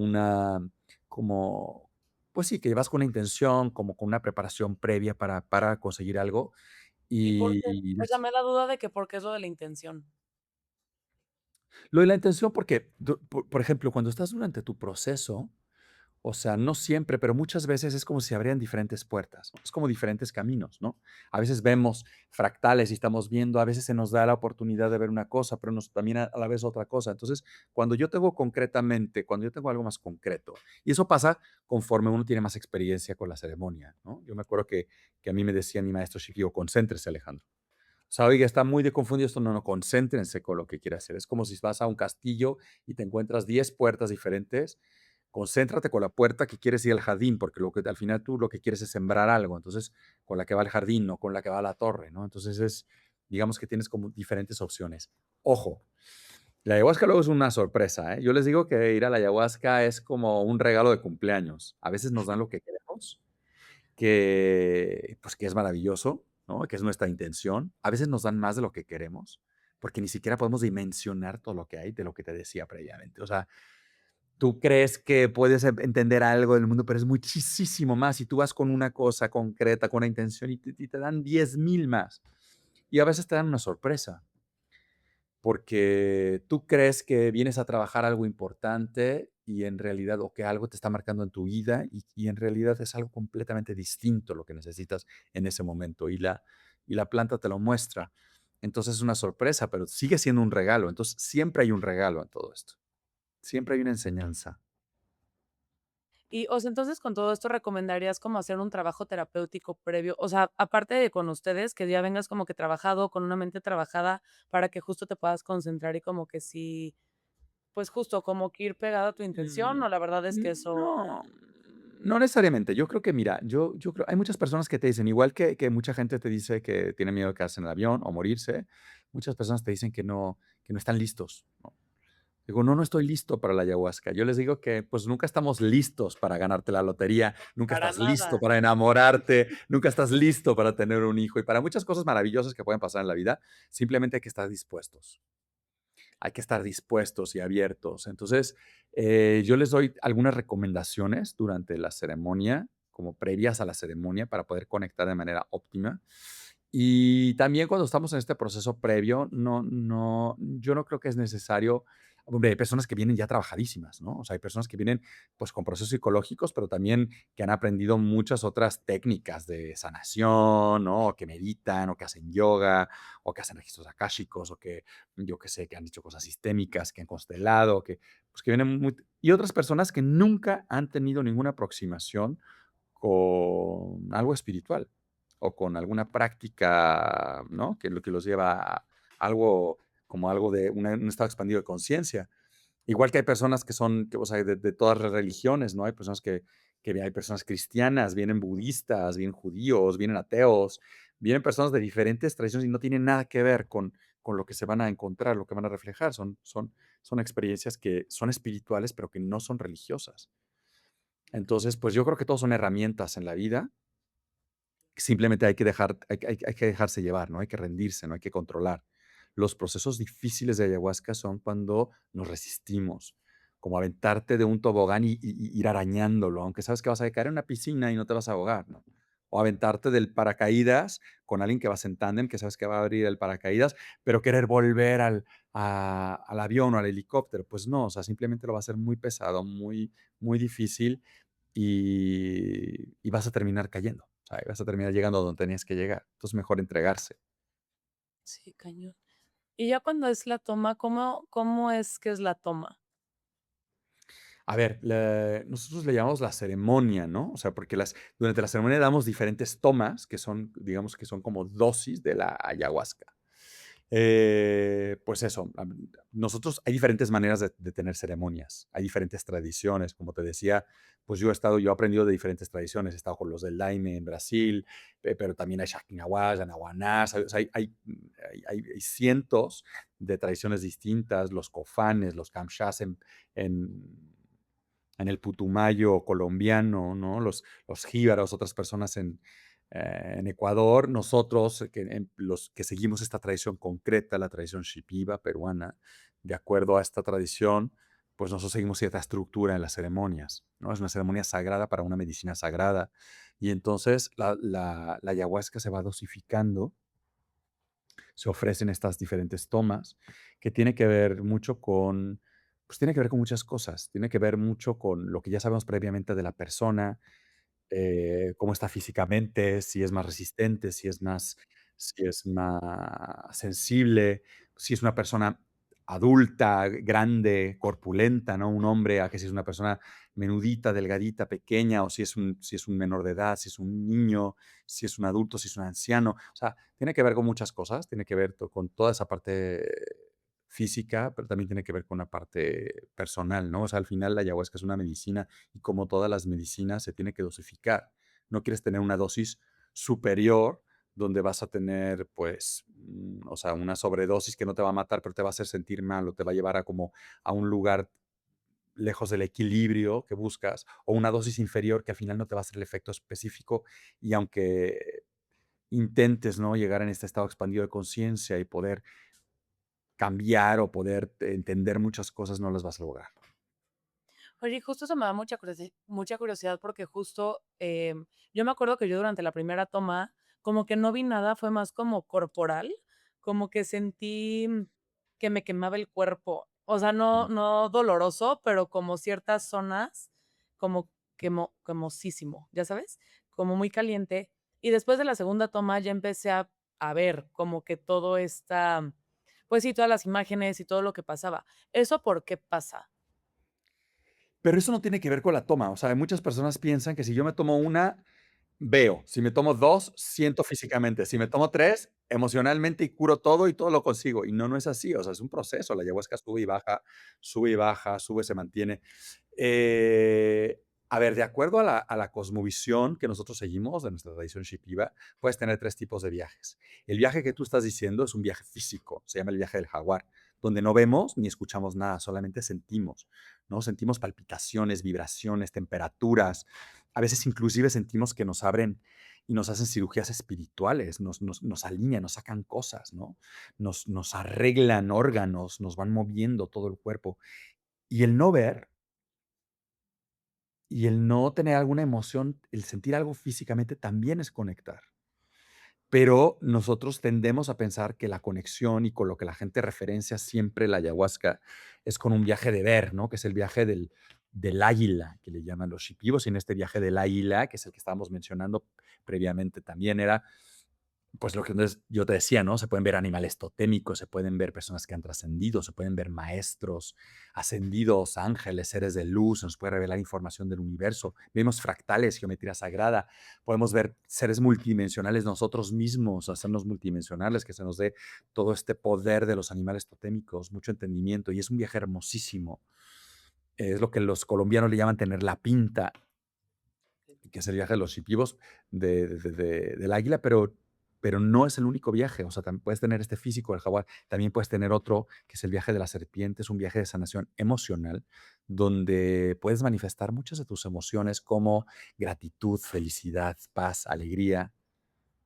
como, pues sí, que vas con una intención, como con una preparación previa para conseguir algo. ¿Y por qué? Y O sea, me da duda de que por qué es lo de la intención. lo de la intención, porque, por ejemplo, cuando estás durante tu proceso, o sea, no siempre, pero muchas veces es como si se abrieran diferentes puertas, es como diferentes caminos, ¿no? A veces vemos fractales y estamos viendo, a veces se nos da la oportunidad de ver una cosa, pero también a la vez otra cosa. Entonces, cuando yo tengo algo más concreto, y eso pasa conforme uno tiene más experiencia con la ceremonia, ¿no? Yo me acuerdo que a mí me decía mi maestro Shikio, concéntrese, Alejandro. O sea, oiga, está muy de confundido esto, no, no, concéntrense con lo que quiere hacer. Es como si vas a un castillo y te encuentras 10 puertas diferentes. Concéntrate con la puerta que quieres ir al jardín, porque al final tú lo que quieres es sembrar algo. Entonces, con la que va al jardín, no con la que va a la torre, ¿no? Entonces digamos que tienes como diferentes opciones. Ojo, la ayahuasca luego es una sorpresa, ¿eh? Yo les digo que ir a la ayahuasca es como un regalo de cumpleaños. A veces nos dan lo que queremos, pues, que es maravilloso, ¿no? Que es nuestra intención. A veces nos dan más de lo que queremos, porque ni siquiera podemos dimensionar todo lo que hay de lo que te decía previamente. O sea, tú crees que puedes entender algo del mundo, pero es muchísimo más. Y tú vas con una cosa concreta, con una intención, y te dan 10,000 más. Y a veces te dan una sorpresa, porque tú crees que vienes a trabajar algo importante y en realidad, o que algo te está marcando en tu vida y en realidad es algo completamente distinto lo que necesitas en ese momento y la planta te lo muestra. Entonces es una sorpresa, pero sigue siendo un regalo. Entonces siempre hay un regalo en todo esto. Siempre hay una enseñanza. Y, o sea, entonces, con todo esto, ¿recomendarías como hacer un trabajo terapéutico previo? O sea, aparte de con ustedes, que ya vengas como que trabajado, con una mente trabajada, para que justo te puedas concentrar y como que sí, pues justo como que ir pegado a tu intención, Mm, o la verdad es que eso no, no necesariamente. Yo creo que, mira, yo creo hay muchas personas que te dicen, igual que mucha gente te dice que tiene miedo de quedarse en el avión o morirse, muchas personas te dicen que no están listos, ¿no? Digo: "No, no estoy listo para la ayahuasca". Yo les digo que, pues, nunca estamos listos para ganarte la lotería, nunca para estás listo nada. para enamorarte, nunca estás listo para tener un hijo y para muchas cosas maravillosas que pueden pasar en la vida, simplemente hay que estar dispuestos. Hay que estar dispuestos y abiertos. Entonces, yo les doy algunas recomendaciones durante la ceremonia, como previas a la ceremonia, para poder conectar de manera óptima. Y también cuando estamos en este proceso previo, yo no creo que es necesario. Hombre, hay personas que vienen ya trabajadísimas, ¿no? O sea, hay personas que vienen, pues, con procesos psicológicos, pero también que han aprendido muchas otras técnicas de sanación, ¿no? O que meditan, o que hacen yoga, o que hacen registros akáshicos, o que yo qué sé, que han hecho cosas sistémicas, que han constelado, pues, que vienen y otras personas que nunca han tenido ninguna aproximación con algo espiritual o con alguna práctica, ¿no? Que lo que los lleva a algo como algo de un estado expandido de conciencia. Igual que hay personas que son, o sea, de todas las religiones, ¿no? Hay personas que hay personas cristianas, vienen budistas, vienen judíos, vienen ateos, vienen personas de diferentes tradiciones y no tienen nada que ver con lo que se van a encontrar, lo que van a reflejar. Son experiencias que son espirituales, pero que no son religiosas. Entonces, pues, yo creo que todos son herramientas en la vida. Simplemente hay que dejarse llevar, no hay que rendirse, no hay que controlar. Los procesos difíciles de ayahuasca son cuando nos resistimos, como aventarte de un tobogán y ir arañándolo, aunque sabes que vas a caer en una piscina y no te vas a ahogar, ¿no? O aventarte del paracaídas con alguien que vas en tándem, que sabes que va a abrir el paracaídas, pero querer volver al avión o al helicóptero. Pues no, o sea, simplemente lo va a hacer muy pesado, muy difícil y vas a terminar cayendo, o sea, vas a terminar llegando a donde tenías que llegar. Entonces, mejor entregarse. Sí, cañón. Y ya cuando es la toma, ¿cómo es que es la toma? A ver, nosotros le llamamos la ceremonia, ¿no? O sea, porque durante la ceremonia damos diferentes tomas, que son, digamos que son como dosis de la ayahuasca. Pues eso, nosotros hay diferentes maneras de tener ceremonias, hay diferentes tradiciones, como te decía, pues yo he aprendido de diferentes tradiciones, he estado con los del Daime en Brasil, pero también hay Shakinawás, Anahuanás, o sea, hay cientos de tradiciones distintas, los cofanes, los camshás en en el Putumayo colombiano, ¿no? Los jíbaros, otras personas en Ecuador, nosotros, los que seguimos esta tradición concreta, la tradición shipiba peruana, de acuerdo a esta tradición, pues nosotros seguimos cierta estructura en las ceremonias, ¿no? Es una ceremonia sagrada para una medicina sagrada. Y entonces la ayahuasca se va dosificando, se ofrecen estas diferentes tomas que tiene que ver mucho con, pues tiene que ver con muchas cosas, tiene que ver mucho con lo que ya sabemos previamente de la persona, cómo está físicamente, si es más resistente, si es más sensible, si es una persona adulta, grande, corpulenta, ¿no? Un hombre, a que si es una persona menudita, delgadita, pequeña, o si es un menor de edad, si es un niño, si es un adulto, si es un anciano. O sea, tiene que ver con muchas cosas, tiene que ver con toda esa parte física, pero también tiene que ver con la parte personal, ¿no? O sea, al final la ayahuasca es una medicina y como todas las medicinas se tiene que dosificar. No quieres tener una dosis superior donde vas a tener, pues, o sea, una sobredosis que no te va a matar, pero te va a hacer sentir mal o te va a llevar a como a un lugar lejos del equilibrio que buscas, o una dosis inferior que al final no te va a hacer el efecto específico y aunque intentes, ¿no? Llegar en este estado expandido de conciencia y poder cambiar o poder entender muchas cosas, no las vas a lograr. Oye, justo eso me da mucha curiosidad porque justo, yo me acuerdo que yo durante la primera toma, como que no vi nada, fue más como corporal, como que sentí que me quemaba el cuerpo. O sea, Mm. no doloroso, pero como ciertas zonas, como quemosísimo, ¿ya sabes? Como muy caliente. Y después de la segunda toma ya empecé a ver como que todo esta, pues sí, todas las imágenes y todo lo que pasaba. ¿Eso por qué pasa? Pero eso no tiene que ver con la toma, o sea, muchas personas piensan que si yo me tomo una, veo, si me tomo 2 siento físicamente, si me tomo 3 emocionalmente y curo todo y todo lo consigo, y no, no es así, o sea, es un proceso, la ayahuasca sube y baja, sube, se mantiene. A ver, de acuerdo a la cosmovisión que nosotros seguimos de nuestra tradición Shipiba, puedes tener 3 tipos de viajes. El viaje que tú estás diciendo es un viaje físico, se llama el viaje del jaguar, donde no vemos ni escuchamos nada, solamente sentimos, ¿no? Sentimos palpitaciones, vibraciones, temperaturas, a veces inclusive sentimos que nos abren y nos hacen cirugías espirituales, nos alinean, nos sacan cosas, ¿no? Nos arreglan órganos, nos van moviendo todo el cuerpo. Y el no ver y el no tener alguna emoción, el sentir algo físicamente también es conectar. Pero nosotros tendemos a pensar que la conexión y con lo que la gente referencia siempre la ayahuasca es con un viaje de ver, ¿no? Que es el viaje del águila, que le llaman los shipibos, y en este viaje del águila, que es el que estábamos mencionando previamente también, era Pues lo que entonces yo te decía, ¿no? Se pueden ver animales totémicos, se pueden ver personas que han trascendido, se pueden ver maestros, ascendidos, ángeles, seres de luz, se nos puede revelar información del universo. Vemos fractales, geometría sagrada, podemos ver seres multidimensionales nosotros mismos, hacernos multidimensionales, que se nos dé todo este poder de los animales totémicos, mucho entendimiento, y es un viaje hermosísimo. Es lo que los colombianos le llaman tener la pinta, que es el viaje de los shipibos del águila, pero no es el único viaje. O sea, también puedes tener este físico del jaguar, también puedes tener otro, que es el viaje de la serpiente, es un viaje de sanación emocional, donde puedes manifestar muchas de tus emociones como gratitud, felicidad, paz, alegría,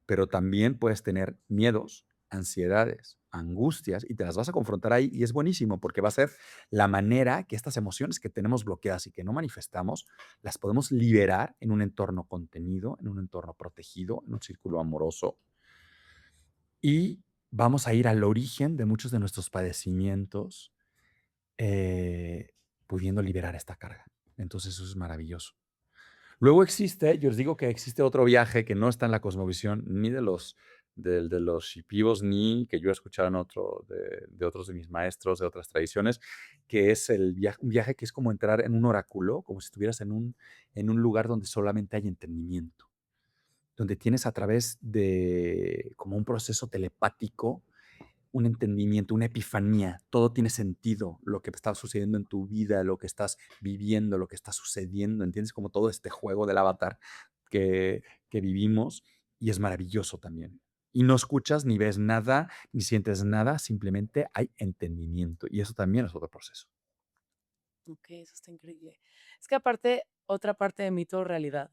pero también puedes tener miedos, ansiedades, angustias y te las vas a confrontar ahí y es buenísimo porque va a ser la manera que estas emociones que tenemos bloqueadas y que no manifestamos, las podemos liberar en un entorno contenido, en un entorno protegido, en un círculo amoroso y vamos a ir al origen de muchos de nuestros padecimientos, eh, pudiendo liberar esta carga. Entonces eso es maravilloso. Luego existe, yo les digo que existe otro viaje que no está en la cosmovisión ni de los shipibos, ni que yo he escuchado en otro de otros de mis maestros, de otras tradiciones, que es un viaje que es como entrar en un oráculo, como si estuvieras en un lugar donde solamente hay entendimiento, donde tienes a través de como un proceso telepático un entendimiento, una epifanía, todo tiene sentido, lo que está sucediendo en tu vida, lo que estás viviendo, lo que está sucediendo, ¿entiendes? Como todo este juego del avatar que vivimos y es maravilloso también. Y no escuchas ni ves nada, ni sientes nada, simplemente hay entendimiento y eso también es otro proceso. Okey, eso está increíble. Es que aparte, otra parte de mito o realidad.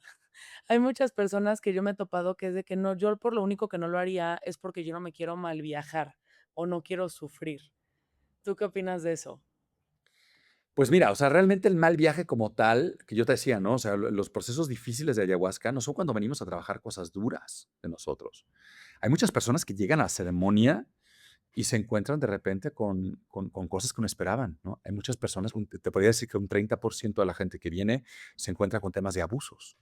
Hay muchas personas que yo me he topado que es de que no, yo por lo único que no lo haría es porque yo no me quiero mal viajar o no quiero sufrir. ¿Tú qué opinas de eso? Pues mira, o sea, realmente el mal viaje como tal, que yo te decía, ¿no? O sea, los procesos difíciles de ayahuasca no son cuando venimos a trabajar cosas duras de nosotros. Hay muchas personas que llegan a la ceremonia y se encuentran de repente con cosas que no esperaban, ¿no? Hay muchas personas, te podría decir que un 30% de la gente que viene se encuentra con temas de abusos.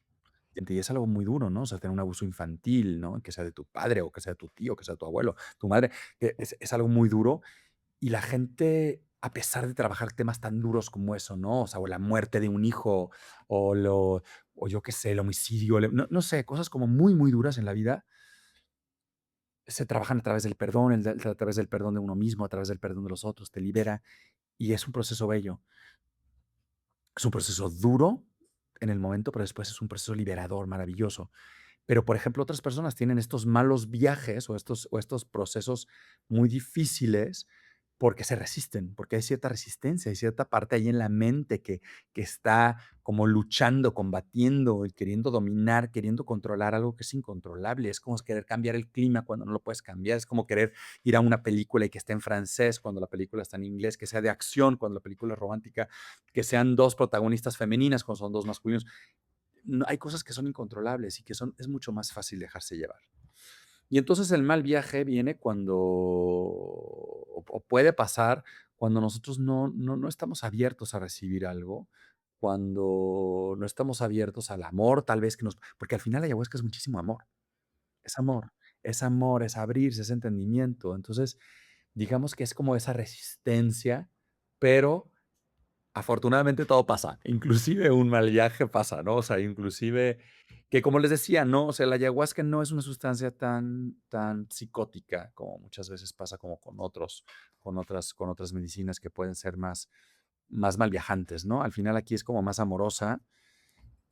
Y es algo muy duro, ¿no? O sea, tener un abuso infantil, ¿no? Que sea de tu padre o que sea de tu tío, que sea de tu abuelo, tu madre, que es algo muy duro. Y la gente, a pesar de trabajar temas tan duros como eso, ¿no? O sea, o la muerte de un hijo, o lo o yo qué sé, el homicidio, no sé, cosas como muy, muy duras en la vida, se trabajan a través del perdón, a través del perdón de uno mismo, a través del perdón de los otros, te libera, y es un proceso bello. Es un proceso duro en el momento, pero después es un proceso liberador, maravilloso. Pero, por ejemplo, otras personas tienen estos malos viajes o estos procesos muy difíciles porque se resisten, porque hay cierta resistencia, hay cierta parte ahí en la mente que está como luchando, combatiendo y queriendo dominar, queriendo controlar algo que es incontrolable. Es como querer cambiar el clima cuando no lo puedes cambiar. Es como querer ir a una película y que esté en francés cuando la película está en inglés, que sea de acción cuando la película es romántica, que sean dos protagonistas femeninas cuando son dos masculinos. No, hay cosas que son incontrolables y que es mucho más fácil dejarse llevar. Y entonces el mal viaje viene cuando, o puede pasar cuando nosotros no estamos abiertos a recibir algo, cuando no estamos abiertos al amor, tal vez que nos, porque al final la ayahuasca es muchísimo amor, es amor, es amor, es abrirse, es entendimiento. Entonces, digamos que es como esa resistencia, pero afortunadamente todo pasa, inclusive un mal viaje pasa, ¿no? O sea, inclusive que como les decía, ¿no? O sea, la ayahuasca no es una sustancia tan psicótica como muchas veces pasa como con otras medicinas que pueden ser más mal viajantes, ¿no? Al final aquí es como más amorosa,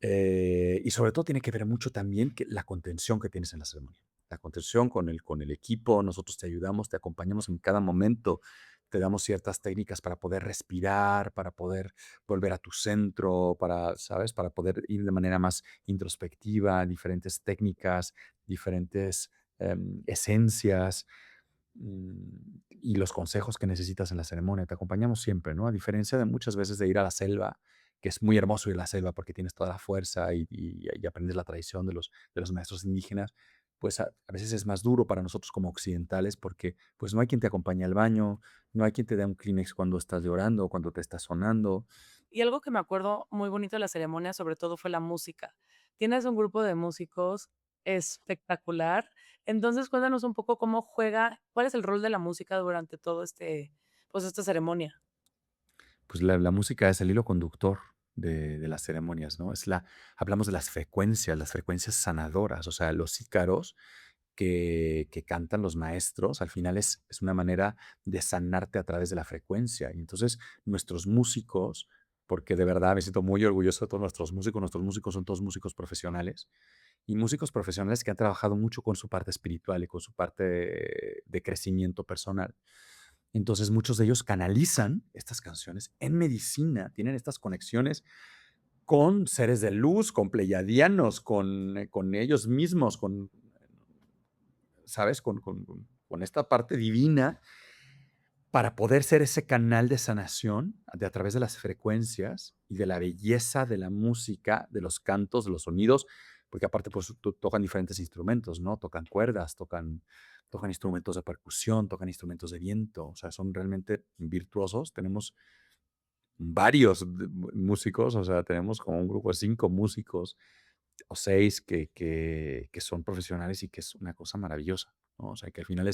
y sobre todo tiene que ver mucho también que la contención que tienes en la ceremonia. La contención con el equipo, nosotros te ayudamos, te acompañamos en cada momento, te damos ciertas técnicas para poder respirar, para poder volver a tu centro, para, ¿sabes? Para poder ir de manera más introspectiva, diferentes técnicas, diferentes esencias y los consejos que necesitas en la ceremonia. Te acompañamos siempre, ¿no? A diferencia de muchas veces de ir a la selva, que es muy hermoso ir a la selva porque tienes toda la fuerza y aprendes la tradición de los maestros indígenas, pues a veces es más duro para nosotros como occidentales porque pues no hay quien te acompañe al baño, no hay quien te dé un Kleenex cuando estás llorando o cuando te está sonando. Y algo que me acuerdo muy bonito de la ceremonia, sobre todo, fue la música. Tienes un grupo de músicos espectacular. Entonces, cuéntanos un poco cómo juega, ¿cuál es el rol de la música durante todo pues, esta ceremonia? Pues la música es el hilo conductor de las ceremonias, ¿no? Hablamos de las frecuencias sanadoras, o sea, los ícaros que cantan los maestros, al final es una manera de sanarte a través de la frecuencia. Y entonces nuestros músicos, porque de verdad me siento muy orgulloso de todos nuestros músicos son todos músicos profesionales y músicos profesionales que han trabajado mucho con su parte espiritual y con su parte de crecimiento personal. Entonces muchos de ellos canalizan estas canciones en medicina, tienen estas conexiones con seres de luz, con pleyadianos, con ellos mismos, ¿sabes? Con esta parte divina para poder ser ese canal de sanación a través de las frecuencias y de la belleza de la música, de los cantos, de los sonidos, porque aparte pues tocan diferentes instrumentos, ¿no? Tocan cuerdas, tocan instrumentos de percusión, tocan instrumentos de viento, o sea, son realmente virtuosos. Tenemos varios músicos, o sea, tenemos como un grupo de 5 músicos o 6 que son profesionales y que es una cosa maravillosa, ¿no? O sea, que al final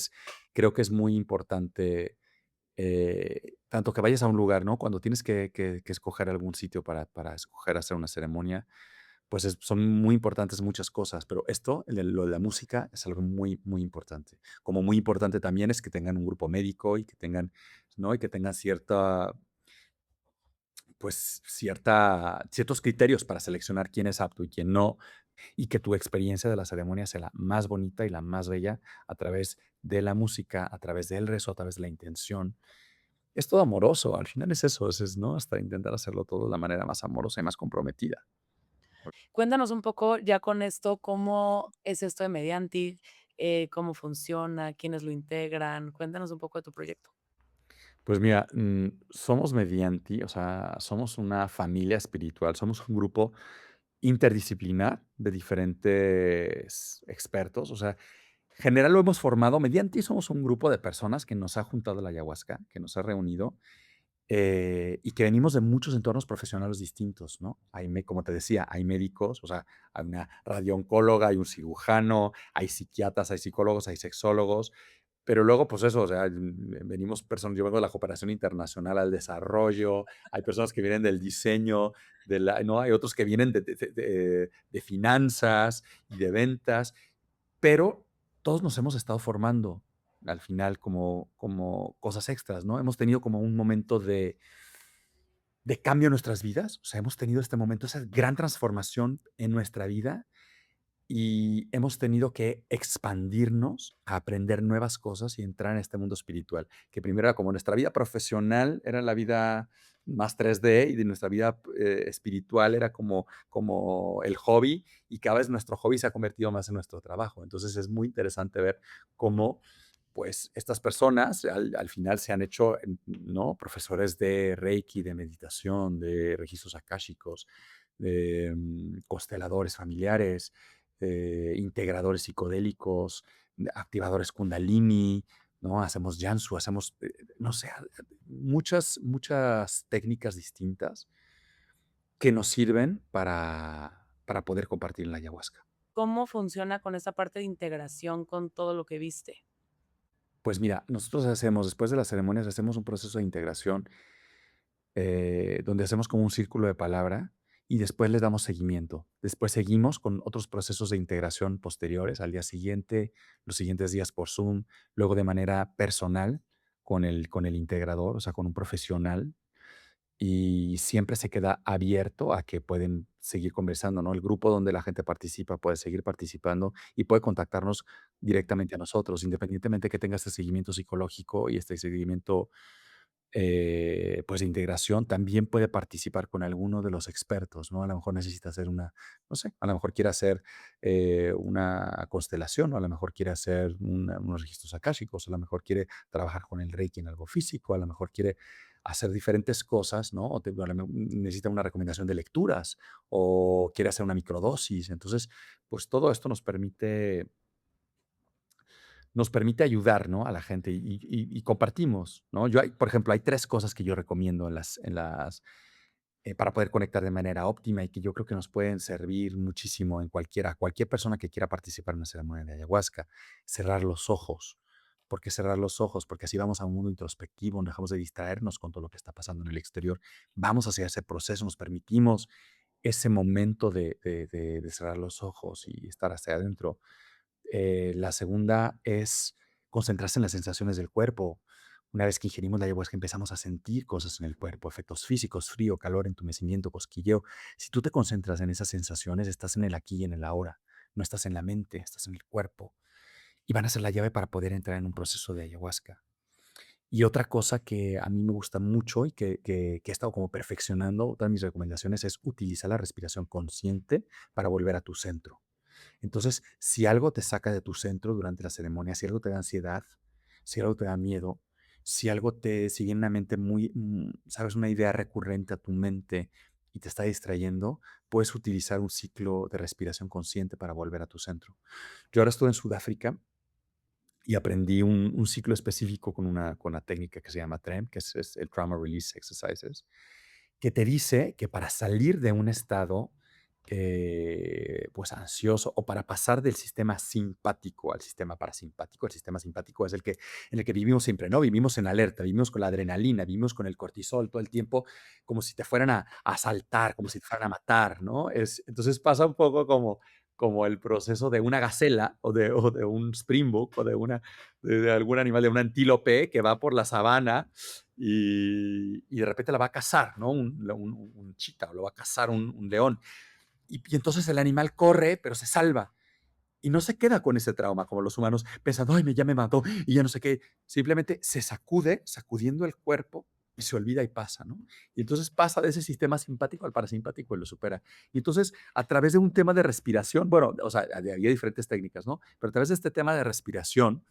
creo que es muy importante, tanto que vayas a un lugar, ¿no? Cuando tienes que escoger algún sitio para escoger hacer una ceremonia, pues son muy importantes muchas cosas, pero lo de la música es algo muy, muy importante. Como muy importante también es que tengan un grupo médico y que tengan, ¿no? Y que tengan ciertos criterios para seleccionar quién es apto y quién no, y que tu experiencia de la ceremonia sea la más bonita y la más bella a través de la música, a través del rezo, a través de la intención. Es todo amoroso, al final es eso, ¿no? Hasta intentar hacerlo todo de la manera más amorosa y más comprometida. Cuéntanos un poco ya con esto, ¿cómo es esto de Medianti? ¿Cómo funciona? ¿Quiénes lo integran? Cuéntanos un poco de tu proyecto. Pues mira, somos Medianti, o sea, somos una familia espiritual, somos un grupo interdisciplinar de diferentes expertos, o sea, general lo hemos formado. Medianti somos un grupo de personas que nos ha juntado la ayahuasca, que nos ha reunido, y que venimos de muchos entornos profesionales distintos, ¿no? Como te decía, hay médicos, o sea, hay una radiooncóloga, hay un cirujano, hay psiquiatras, hay psicólogos, hay sexólogos, pero luego, pues eso, o sea, venimos personas, yo vengo de la cooperación internacional al desarrollo, hay personas que vienen del diseño, ¿no? Hay otros que vienen de finanzas y de ventas, pero todos nos hemos estado formando al final como cosas extras, ¿no? Hemos tenido como un momento de cambio en nuestras vidas, o sea, hemos tenido este momento, esa gran transformación en nuestra vida y hemos tenido que expandirnos a aprender nuevas cosas y entrar en este mundo espiritual, que primero era como nuestra vida profesional, era la vida más 3D y de nuestra vida espiritual era como el hobby y cada vez nuestro hobby se ha convertido más en nuestro trabajo. Entonces es muy interesante ver cómo pues estas personas al final se han hecho, ¿no? Profesores de Reiki, de meditación, de registros akáshicos, de consteladores familiares, integradores psicodélicos, activadores Kundalini, ¿no? Hacemos Jansu, hacemos, no sé, muchas técnicas distintas que nos sirven para poder compartir en la ayahuasca. ¿Cómo funciona con esa parte de integración con todo lo que viste? Pues mira, nosotros después de las ceremonias, hacemos un proceso de integración donde hacemos como un círculo de palabra y después les damos seguimiento. Después seguimos con otros procesos de integración posteriores al día siguiente, los siguientes días por Zoom, luego de manera personal con el integrador, o sea, con un profesional, y siempre se queda abierto a que pueden seguir conversando, ¿no? El grupo donde la gente participa puede seguir participando y puede contactarnos directamente a nosotros, independientemente que tenga este seguimiento psicológico y este seguimiento pues, de integración, también puede participar con alguno de los expertos, ¿no? A lo mejor necesita hacer no sé, a lo mejor quiere hacer una constelación, o a lo mejor quiere hacer unos registros akáshicos, a lo mejor quiere trabajar con el Reiki en algo físico, a lo mejor quiere hacer diferentes cosas, ¿no? A lo mejor necesita una recomendación de lecturas o quiere hacer una microdosis. Entonces, pues todo esto nos permite ayudar, ¿no? A la gente y compartimos, ¿no? Por ejemplo, hay 3 cosas que yo recomiendo para poder conectar de manera óptima y que yo creo que nos pueden servir muchísimo en cualquier persona que quiera participar en una ceremonia de ayahuasca. Cerrar los ojos. ¿Por qué cerrar los ojos? Porque así vamos a un mundo introspectivo, dejamos de distraernos con todo lo que está pasando en el exterior. Vamos hacia ese proceso, nos permitimos ese momento de cerrar los ojos y estar hacia adentro. La segunda es concentrarse en las sensaciones del cuerpo. Una vez que ingerimos la ayahuasca empezamos a sentir cosas en el cuerpo, efectos físicos, frío, calor, entumecimiento, cosquilleo. Si tú te concentras en esas sensaciones, estás en el aquí y en el ahora. No estás en la mente, estás en el cuerpo. Y van a ser la llave para poder entrar en un proceso de ayahuasca. Y otra cosa que a mí me gusta mucho y que he estado como perfeccionando, otra de mis recomendaciones es utilizar la respiración consciente para volver a tu centro. Entonces, si algo te saca de tu centro durante la ceremonia, si algo te da ansiedad, si algo te da miedo, si algo si viene una mente muy, sabes, una idea recurrente a tu mente y te está distrayendo, puedes utilizar un ciclo de respiración consciente para volver a tu centro. Yo ahora estoy en Sudáfrica y aprendí un ciclo específico con una técnica que se llama TREM, que es el Trauma Release Exercises, que te dice que para salir de un estado, pues, ansioso o para pasar del sistema simpático al sistema parasimpático, el sistema simpático es el que en el que vivimos siempre, ¿no? Vivimos en alerta, vivimos con la adrenalina, vivimos con el cortisol todo el tiempo, como si te fueran a asaltar, como si te fueran a matar, ¿no? Entonces pasa un poco como el proceso de una gacela o de un springbok o de algún animal, de un antílope que va por la sabana y de repente la va a cazar, ¿no? Un chita, o lo va a cazar un león. Y entonces el animal corre, pero se salva. Y no se queda con ese trauma como los humanos, pensando, ay, ya me mató y ya no sé qué. Simplemente se sacude, sacudiendo el cuerpo y se olvida y pasa, ¿no? Y entonces pasa de ese sistema simpático al parasimpático y lo supera. Y entonces, a través de un tema de respiración, bueno, o sea, había diferentes técnicas, ¿no? Pero a través de este tema de respiración,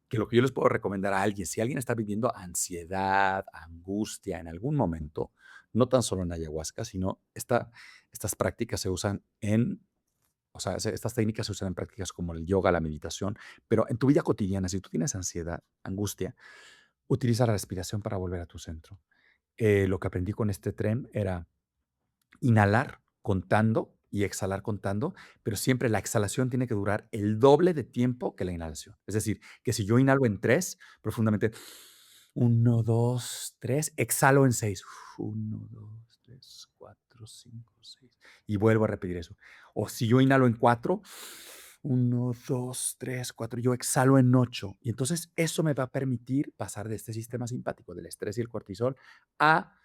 que lo que yo les puedo recomendar a alguien, si alguien está viviendo ansiedad, angustia en algún momento, no tan solo en ayahuasca, sino estas prácticas se usan o sea, estas técnicas se usan en prácticas como el yoga, la meditación, pero en tu vida cotidiana, si tú tienes ansiedad, angustia, utiliza la respiración para volver a tu centro. Lo que aprendí con este tren era inhalar contando y exhalar contando, pero siempre la exhalación tiene que durar el doble de tiempo que la inhalación. Es decir, que si yo inhalo en 3 profundamente, uno 2 3 exhalo en 6 uno 2 3 4 5 6 y vuelvo a repetir eso. O si yo inhalo en 4 uno 2 3 4 yo exhalo en 8 y entonces eso me va a permitir pasar de este sistema simpático, del estrés y el cortisol, a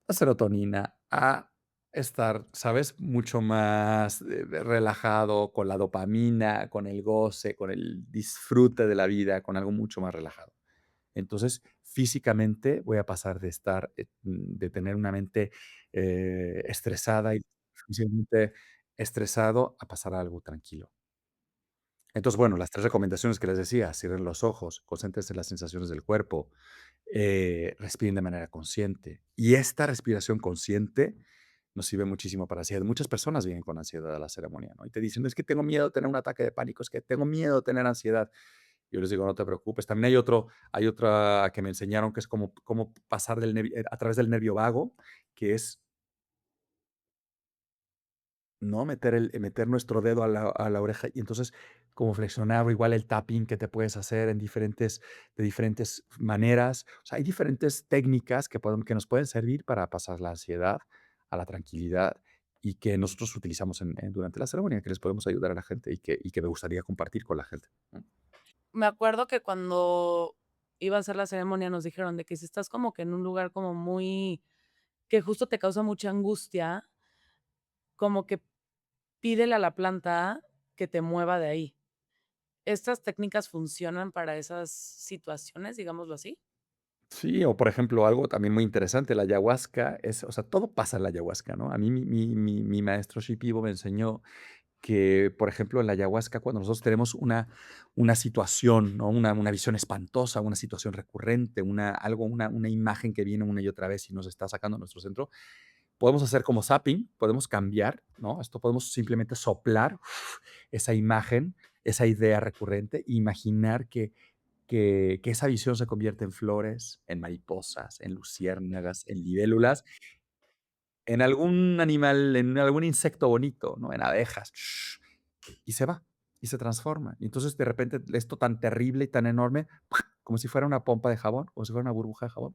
la serotonina, a estar, ¿sabes? Mucho más, relajado, con la dopamina, con el goce, con el disfrute de la vida, con algo mucho más relajado. Entonces, físicamente voy a pasar de estar, de tener una mente, estresada y físicamente estresado a pasar a algo tranquilo. Entonces, bueno, las 3 recomendaciones que les decía, cierren los ojos, concéntrense en las sensaciones del cuerpo, respiren de manera consciente. Y esta respiración consciente nos sirve muchísimo para ansiedad. Muchas personas vienen con ansiedad a la ceremonia, ¿no? Y te dicen: "Es que tengo miedo de tener un ataque de pánico, es que tengo miedo de tener ansiedad". Yo les digo: "No te preocupes". También hay otra que me enseñaron que es como cómo pasar a través del nervio vago, que es ¿no? Meter nuestro dedo a la oreja y entonces como flexionar, o igual el tapping que te puedes hacer de diferentes maneras. O sea, hay diferentes técnicas que nos pueden servir para pasar la ansiedad a la tranquilidad y que nosotros utilizamos durante la ceremonia, que les podemos ayudar a la gente y que me gustaría compartir con la gente. Me acuerdo que cuando iba a hacer la ceremonia nos dijeron de que si estás como que en un lugar como muy que justo te causa mucha angustia, como que pídele a la planta que te mueva de ahí. ¿Estas técnicas funcionan para esas situaciones, digámoslo así? Sí, o por ejemplo, algo también muy interesante, la ayahuasca o sea, todo pasa en la ayahuasca, ¿no? A mí mi maestro Shipibo me enseñó que, por ejemplo, en la ayahuasca, cuando nosotros tenemos una situación, ¿no? Una visión espantosa, una situación recurrente, una imagen que viene una y otra vez y nos está sacando a nuestro centro, podemos hacer como zapping, podemos cambiar, ¿no? Esto podemos simplemente soplar esa imagen, esa idea recurrente, e imaginar que esa visión se convierte en flores, en mariposas, en luciérnagas, en libélulas en algún animal, en algún insecto bonito, ¿no? En abejas, y se va, y se transforma. Y entonces, de repente, esto tan terrible y tan enorme, como si fuera una pompa de jabón, como si fuera una burbuja de jabón,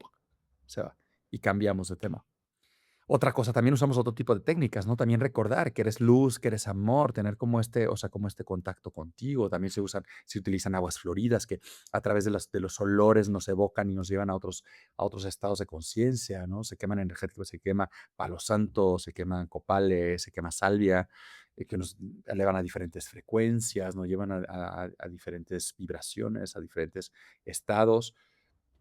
se va, y cambiamos de tema. Otra cosa, también usamos otro tipo de técnicas, ¿no? También recordar que eres luz, que eres amor, tener como este, o sea, como este contacto contigo. También se utilizan aguas floridas que a través de los olores nos evocan y nos llevan a otros estados de conciencia, ¿no? Se queman energéticos, se quema palo santo, se queman copales, se quema salvia, que nos elevan a diferentes frecuencias, nos llevan a diferentes vibraciones, a diferentes estados.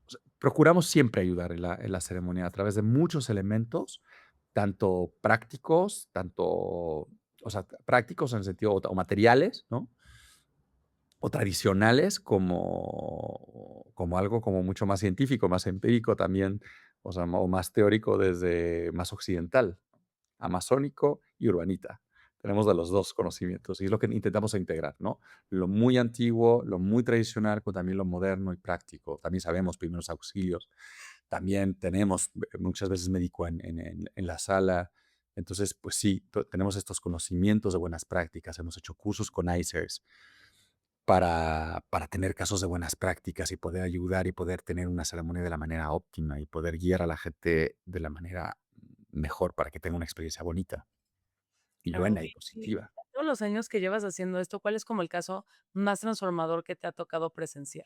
O sea, procuramos siempre ayudar en la ceremonia a través de muchos elementos, tanto prácticos, o sea, prácticos en el sentido o materiales, ¿no? O tradicionales como algo como mucho más científico, más empírico también, o sea, o más teórico desde más occidental, amazónico y urbanita. Tenemos de los 2 conocimientos, y es lo que intentamos integrar, ¿no? Lo muy antiguo, lo muy tradicional, con también lo moderno y práctico. También sabemos primeros auxilios, también tenemos muchas veces médico en la sala. Entonces, pues sí, tenemos estos conocimientos de buenas prácticas. Hemos hecho cursos con ICERS para tener casos de buenas prácticas y poder ayudar y poder tener una ceremonia de la manera óptima y poder guiar a la gente de la manera mejor para que tenga una experiencia bonita y Claro, buena y y positiva. todos los años que llevas haciendo esto, ¿cuál es como el caso más transformador que te ha tocado presenciar?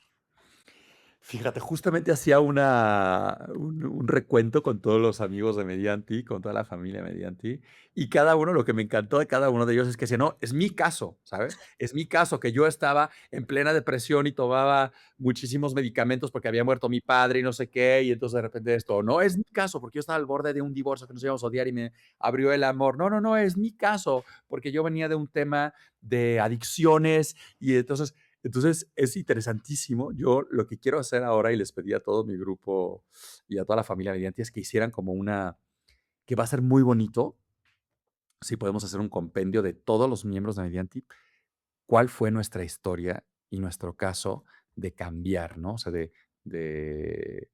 Fíjate, justamente hacía un recuento con todos los amigos de Medianti, con toda la familia Medianti, y cada uno, lo que me encantó de cada uno de ellos es que decía, no, es mi caso, ¿sabes? Es mi caso, que yo estaba en plena depresión y tomaba muchísimos medicamentos porque había muerto mi padre y no sé qué, y entonces de repente esto, no es mi caso, porque yo estaba al borde de un divorcio que nos íbamos a odiar y me abrió el amor. No, no, no, es mi caso, porque yo venía de un tema de adicciones y entonces, es interesantísimo. Yo lo que quiero hacer ahora, y les pedí a todo mi grupo y a toda la familia Medianti, es que hicieran como que va a ser muy bonito si podemos hacer un compendio de todos los miembros de Medianti, cuál fue nuestra historia y nuestro caso de cambiar, ¿no? O sea, de, de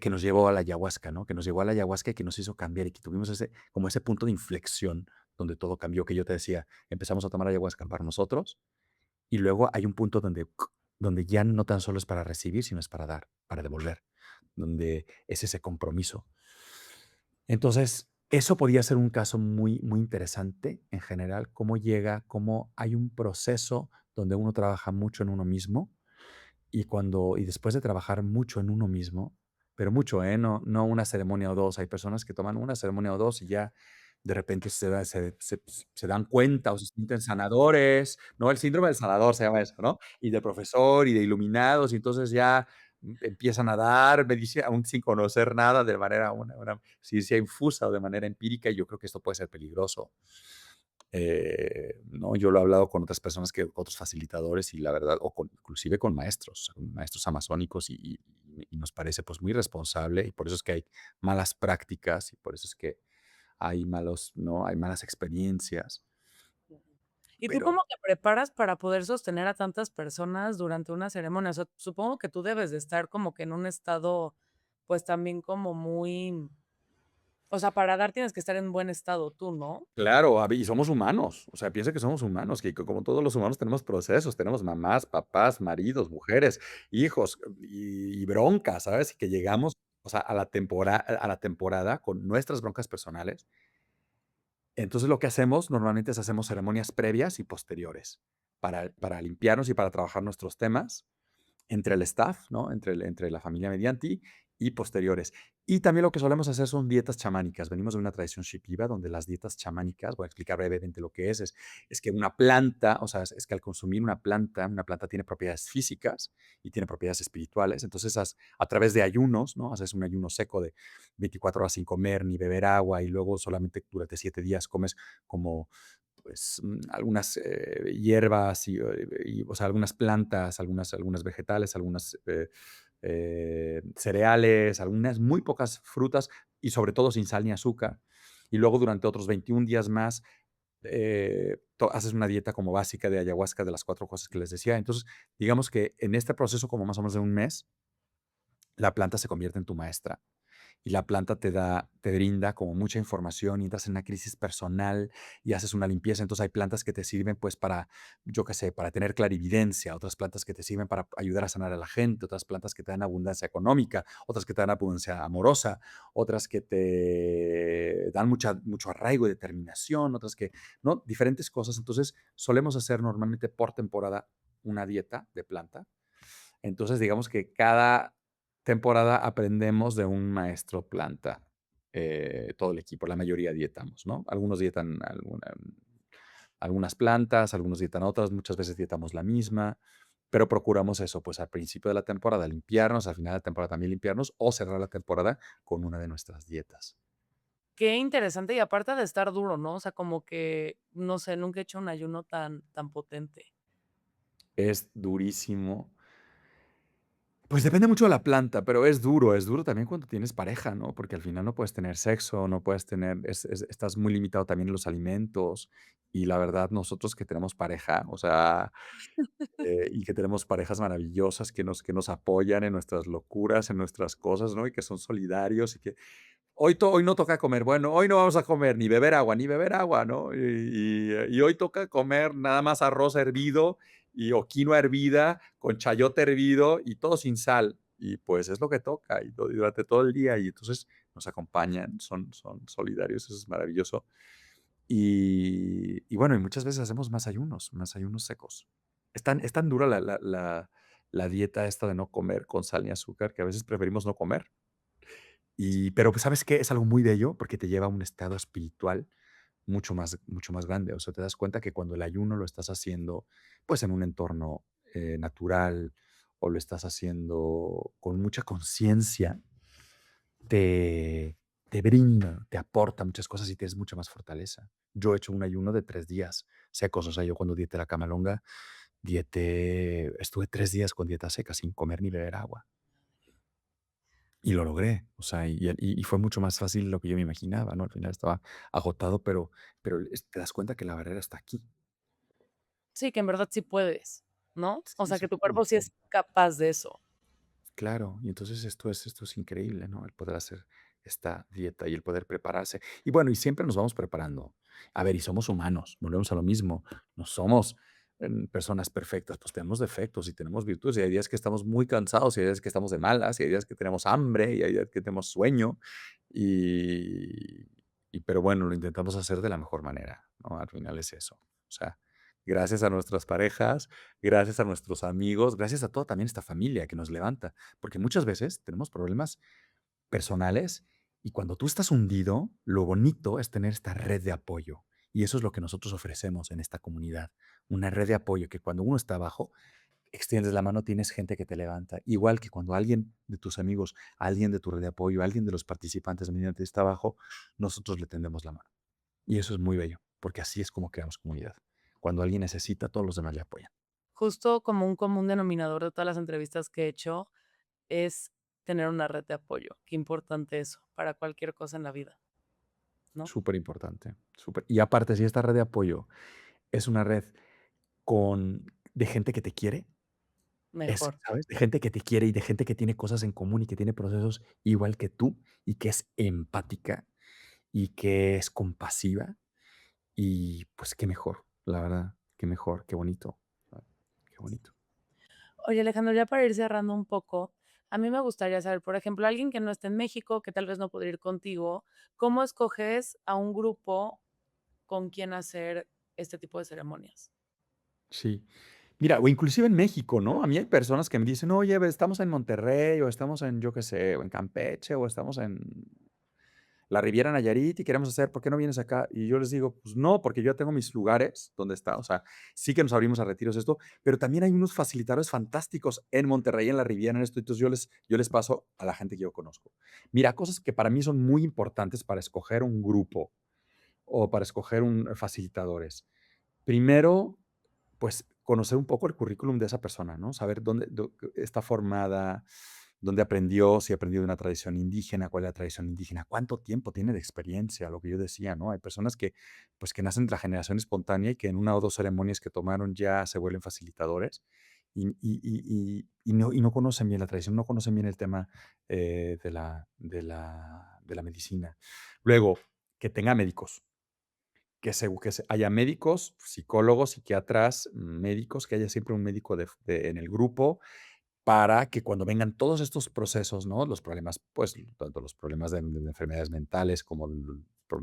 que nos llevó a la ayahuasca, ¿no? Que nos llevó a la ayahuasca y que nos hizo cambiar y que tuvimos como ese punto de inflexión donde todo cambió, que yo te decía, empezamos a tomar ayahuasca para nosotros. Y luego hay un punto donde ya no tan solo es para recibir, sino es para dar, para devolver, donde es ese compromiso. Entonces, eso podría ser un caso muy, muy interesante en general, cómo hay un proceso donde uno trabaja mucho en uno mismo y después de trabajar mucho en uno mismo, pero mucho, ¿eh? No una ceremonia o 2. Hay personas que toman una ceremonia o 2 y ya de repente se dan cuenta o se sienten sanadores, ¿no? El síndrome del sanador se llama eso, ¿no? Y de profesor y de iluminados, y entonces ya empiezan a dar medicina, aún sin conocer nada de manera una ciencia infusa o de manera empírica, y yo creo que esto puede ser peligroso. No, yo lo he hablado con otras personas, otros facilitadores y la verdad, inclusive con maestros amazónicos y nos parece pues muy responsable y por eso es que hay malas prácticas y por eso es que ¿no? Hay malas experiencias, Ujú. ¿Y tú pero cómo te preparas para poder sostener a tantas personas durante una ceremonia? O sea, supongo que tú debes de estar como que en un estado, pues, también como muy o sea, para dar tienes que estar en buen estado tú, ¿no? claro, y somos humanos, o sea, piensa que somos humanos, que como todos los humanos tenemos procesos, tenemos mamás, papás, maridos, mujeres, hijos y broncas, ¿sabes? Y que llegamos, o sea, a la temporada con nuestras broncas personales. Entonces, lo que hacemos normalmente es hacemos ceremonias previas y posteriores para limpiarnos y para trabajar nuestros temas entre el staff, ¿no? Entre la familia Medianti y posteriores. Y también lo que solemos hacer son dietas chamánicas. Venimos de una tradición shipiba donde las dietas chamánicas, voy a explicar brevemente lo que es que una planta, o sea, es que al consumir una planta tiene propiedades físicas y tiene propiedades espirituales. Entonces, a través de ayunos, ¿no? Haces un ayuno seco de 24 horas sin comer ni beber agua y luego solamente durante 7 días comes como pues, algunas, hierbas o sea, algunas plantas, algunas vegetales, algunas, cereales, algunas muy pocas frutas y sobre todo sin sal ni azúcar. Y luego durante otros 21 días más, haces una dieta como básica de ayahuasca de las 4 cosas que les decía. Entonces, digamos que en este proceso como más o menos de un mes, la planta se convierte en tu maestra y la planta te brinda como mucha información y entras en una crisis personal y haces una limpieza. Entonces hay plantas que te sirven pues para, yo qué sé, para tener clarividencia, otras plantas que te sirven para ayudar a sanar a la gente, otras plantas que te dan abundancia económica, otras que te dan abundancia amorosa, otras que te dan mucho arraigo y determinación, otras que, ¿no? Diferentes cosas. Entonces solemos hacer normalmente por temporada una dieta de planta. Entonces, digamos que cada temporada aprendemos de un maestro planta, todo el equipo, la mayoría dietamos, ¿no? Algunos dietan algunas plantas, algunos dietan otras, muchas veces dietamos la misma, pero procuramos eso, pues al principio de la temporada limpiarnos, al final de la temporada también limpiarnos o cerrar la temporada con una de nuestras dietas. Qué interesante, y aparte de estar duro, ¿no? O sea, como que, no sé, nunca he hecho un ayuno tan potente. Es durísimo. Pues depende mucho de la planta, pero es duro también cuando tienes pareja, ¿no? Porque al final no puedes tener sexo, no puedes tener, estás muy limitado también en los alimentos. Y la verdad, nosotros que tenemos pareja, o sea, y que tenemos parejas maravillosas que nos apoyan en nuestras locuras, en nuestras cosas, ¿no? Y que son solidarios y que hoy no toca comer, bueno, hoy no vamos a comer ni beber agua, ¿no? Y hoy toca comer nada más arroz hervido o quinoa hervida con chayote hervido y todo sin sal. Y pues es lo que toca y durante todo el día y entonces nos acompañan, son solidarios, eso es maravilloso. Y bueno, y muchas veces hacemos más ayunos secos. Es tan dura la dieta esta de no comer con sal ni azúcar que a veces preferimos no comer. Pero, pues, ¿sabes qué? Es algo muy bello, porque te lleva a un estado espiritual mucho más grande. O sea, te das cuenta que cuando el ayuno lo estás haciendo, pues, en un entorno, natural, o lo estás haciendo con mucha conciencia, te te brinda, te aporta muchas cosas y tienes mucha más fortaleza. Yo he hecho un ayuno de 3 días secos, o sea, yo cuando dieté la camalonga, estuve 3 días con dieta seca, sin comer ni beber agua. Y lo logré, o sea, y fue mucho más fácil de lo que yo me imaginaba, ¿no? Al final estaba agotado, pero te das cuenta que la barrera está aquí. Sí, que en verdad sí puedes, ¿no? O Sí, sea, sí que tu puedo. cuerpo sí es capaz de eso. Claro, y entonces esto es increíble, ¿no? El poder hacer esta dieta y el poder prepararse. Y bueno, y siempre nos vamos preparando. A ver, y somos humanos, volvemos a lo mismo. No somos personas perfectas, pues tenemos defectos y tenemos virtudes. Y hay días que estamos muy cansados, y hay días que estamos de malas, y hay días que tenemos hambre, y hay días que tenemos sueño. Y, pero bueno, lo intentamos hacer de la mejor manera, ¿no? Al final es eso. O sea, gracias a nuestras parejas, gracias a nuestros amigos, gracias a toda también esta familia que nos levanta, porque muchas veces tenemos problemas personales y cuando tú estás hundido, lo bonito es tener esta red de apoyo. Y eso es lo que nosotros ofrecemos en esta comunidad, una red de apoyo que cuando uno está abajo, extiendes la mano, tienes gente que te levanta. Igual que cuando alguien de tus amigos, alguien de tu red de apoyo, alguien de los participantes mediante está abajo, nosotros le tendemos la mano. Y eso es muy bello, porque así es como creamos comunidad. Cuando alguien necesita, todos los demás le apoyan. Justo como un común denominador de todas las entrevistas que he hecho es tener una red de apoyo. Qué importante eso para cualquier cosa en la vida, ¿no? Súper importante, súper. Y aparte, si esta red de apoyo es una red de gente que te quiere, Mejor. ¿sabes? De gente que te quiere y de gente que tiene cosas en común y que tiene procesos igual que tú y que es empática y que es compasiva y pues qué mejor, la verdad, qué mejor, qué bonito, qué bonito. Oye, Alejandro, ya para ir cerrando un poco, a mí me gustaría saber, por ejemplo, alguien que no esté en México, que tal vez no podría ir contigo, ¿cómo escoges a un grupo con quien hacer este tipo de ceremonias? Sí. Mira, o inclusive en México, ¿no? A mí hay personas que me dicen: "Oye, ve, estamos en Monterrey, o estamos en, yo qué sé, o en Campeche, o estamos en la Riviera Nayarit y queremos hacer, ¿por qué no vienes acá?". Y yo les digo: "Pues no, porque yo ya tengo mis lugares donde está". O sea, sí que nos abrimos a retiros esto, pero también hay unos facilitadores fantásticos en Monterrey, en la Riviera, en esto. Entonces yo les paso a la gente que yo conozco. Mira, cosas que para mí son muy importantes para escoger un grupo o para escoger facilitadores. Primero, pues, conocer un poco el currículum de esa persona, ¿no? Saber dónde está formada, dónde aprendió, si aprendió de una tradición indígena, cuál es la tradición indígena, cuánto tiempo tiene de experiencia, lo que yo decía, ¿no? Hay personas que, pues, que nacen de la generación espontánea y que en una o 2 ceremonias que tomaron ya se vuelven facilitadores. y no conocen bien la tradición, no conocen bien el tema, de la medicina. Luego, que tenga médicos, que haya médicos, psicólogos, psiquiatras, médicos, que haya siempre un médico en el grupo, para que cuando vengan todos estos procesos, ¿no? Los problemas, pues, tanto los problemas de enfermedades mentales como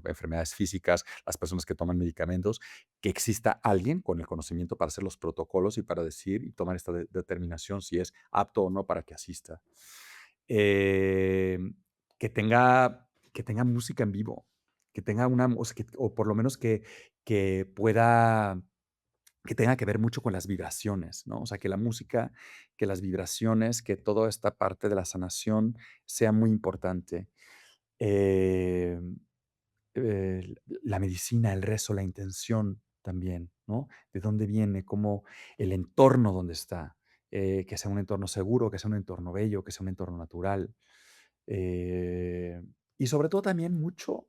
enfermedades físicas, las personas que toman medicamentos, que exista alguien con el conocimiento para hacer los protocolos y para decir y tomar esta determinación si es apto o no para que asista. Eh, que tenga música en vivo, que tenga o sea, o por lo menos que pueda que tenga que ver mucho con las vibraciones, ¿no? O sea, que la música, que las vibraciones, que toda esta parte de la sanación sea muy importante. Em, la medicina, el rezo, la intención también, ¿no? ¿De dónde viene? ¿Cómo el entorno donde está? Que sea un entorno seguro, que sea un entorno bello, que sea un entorno natural. Eh, y sobre todo también mucho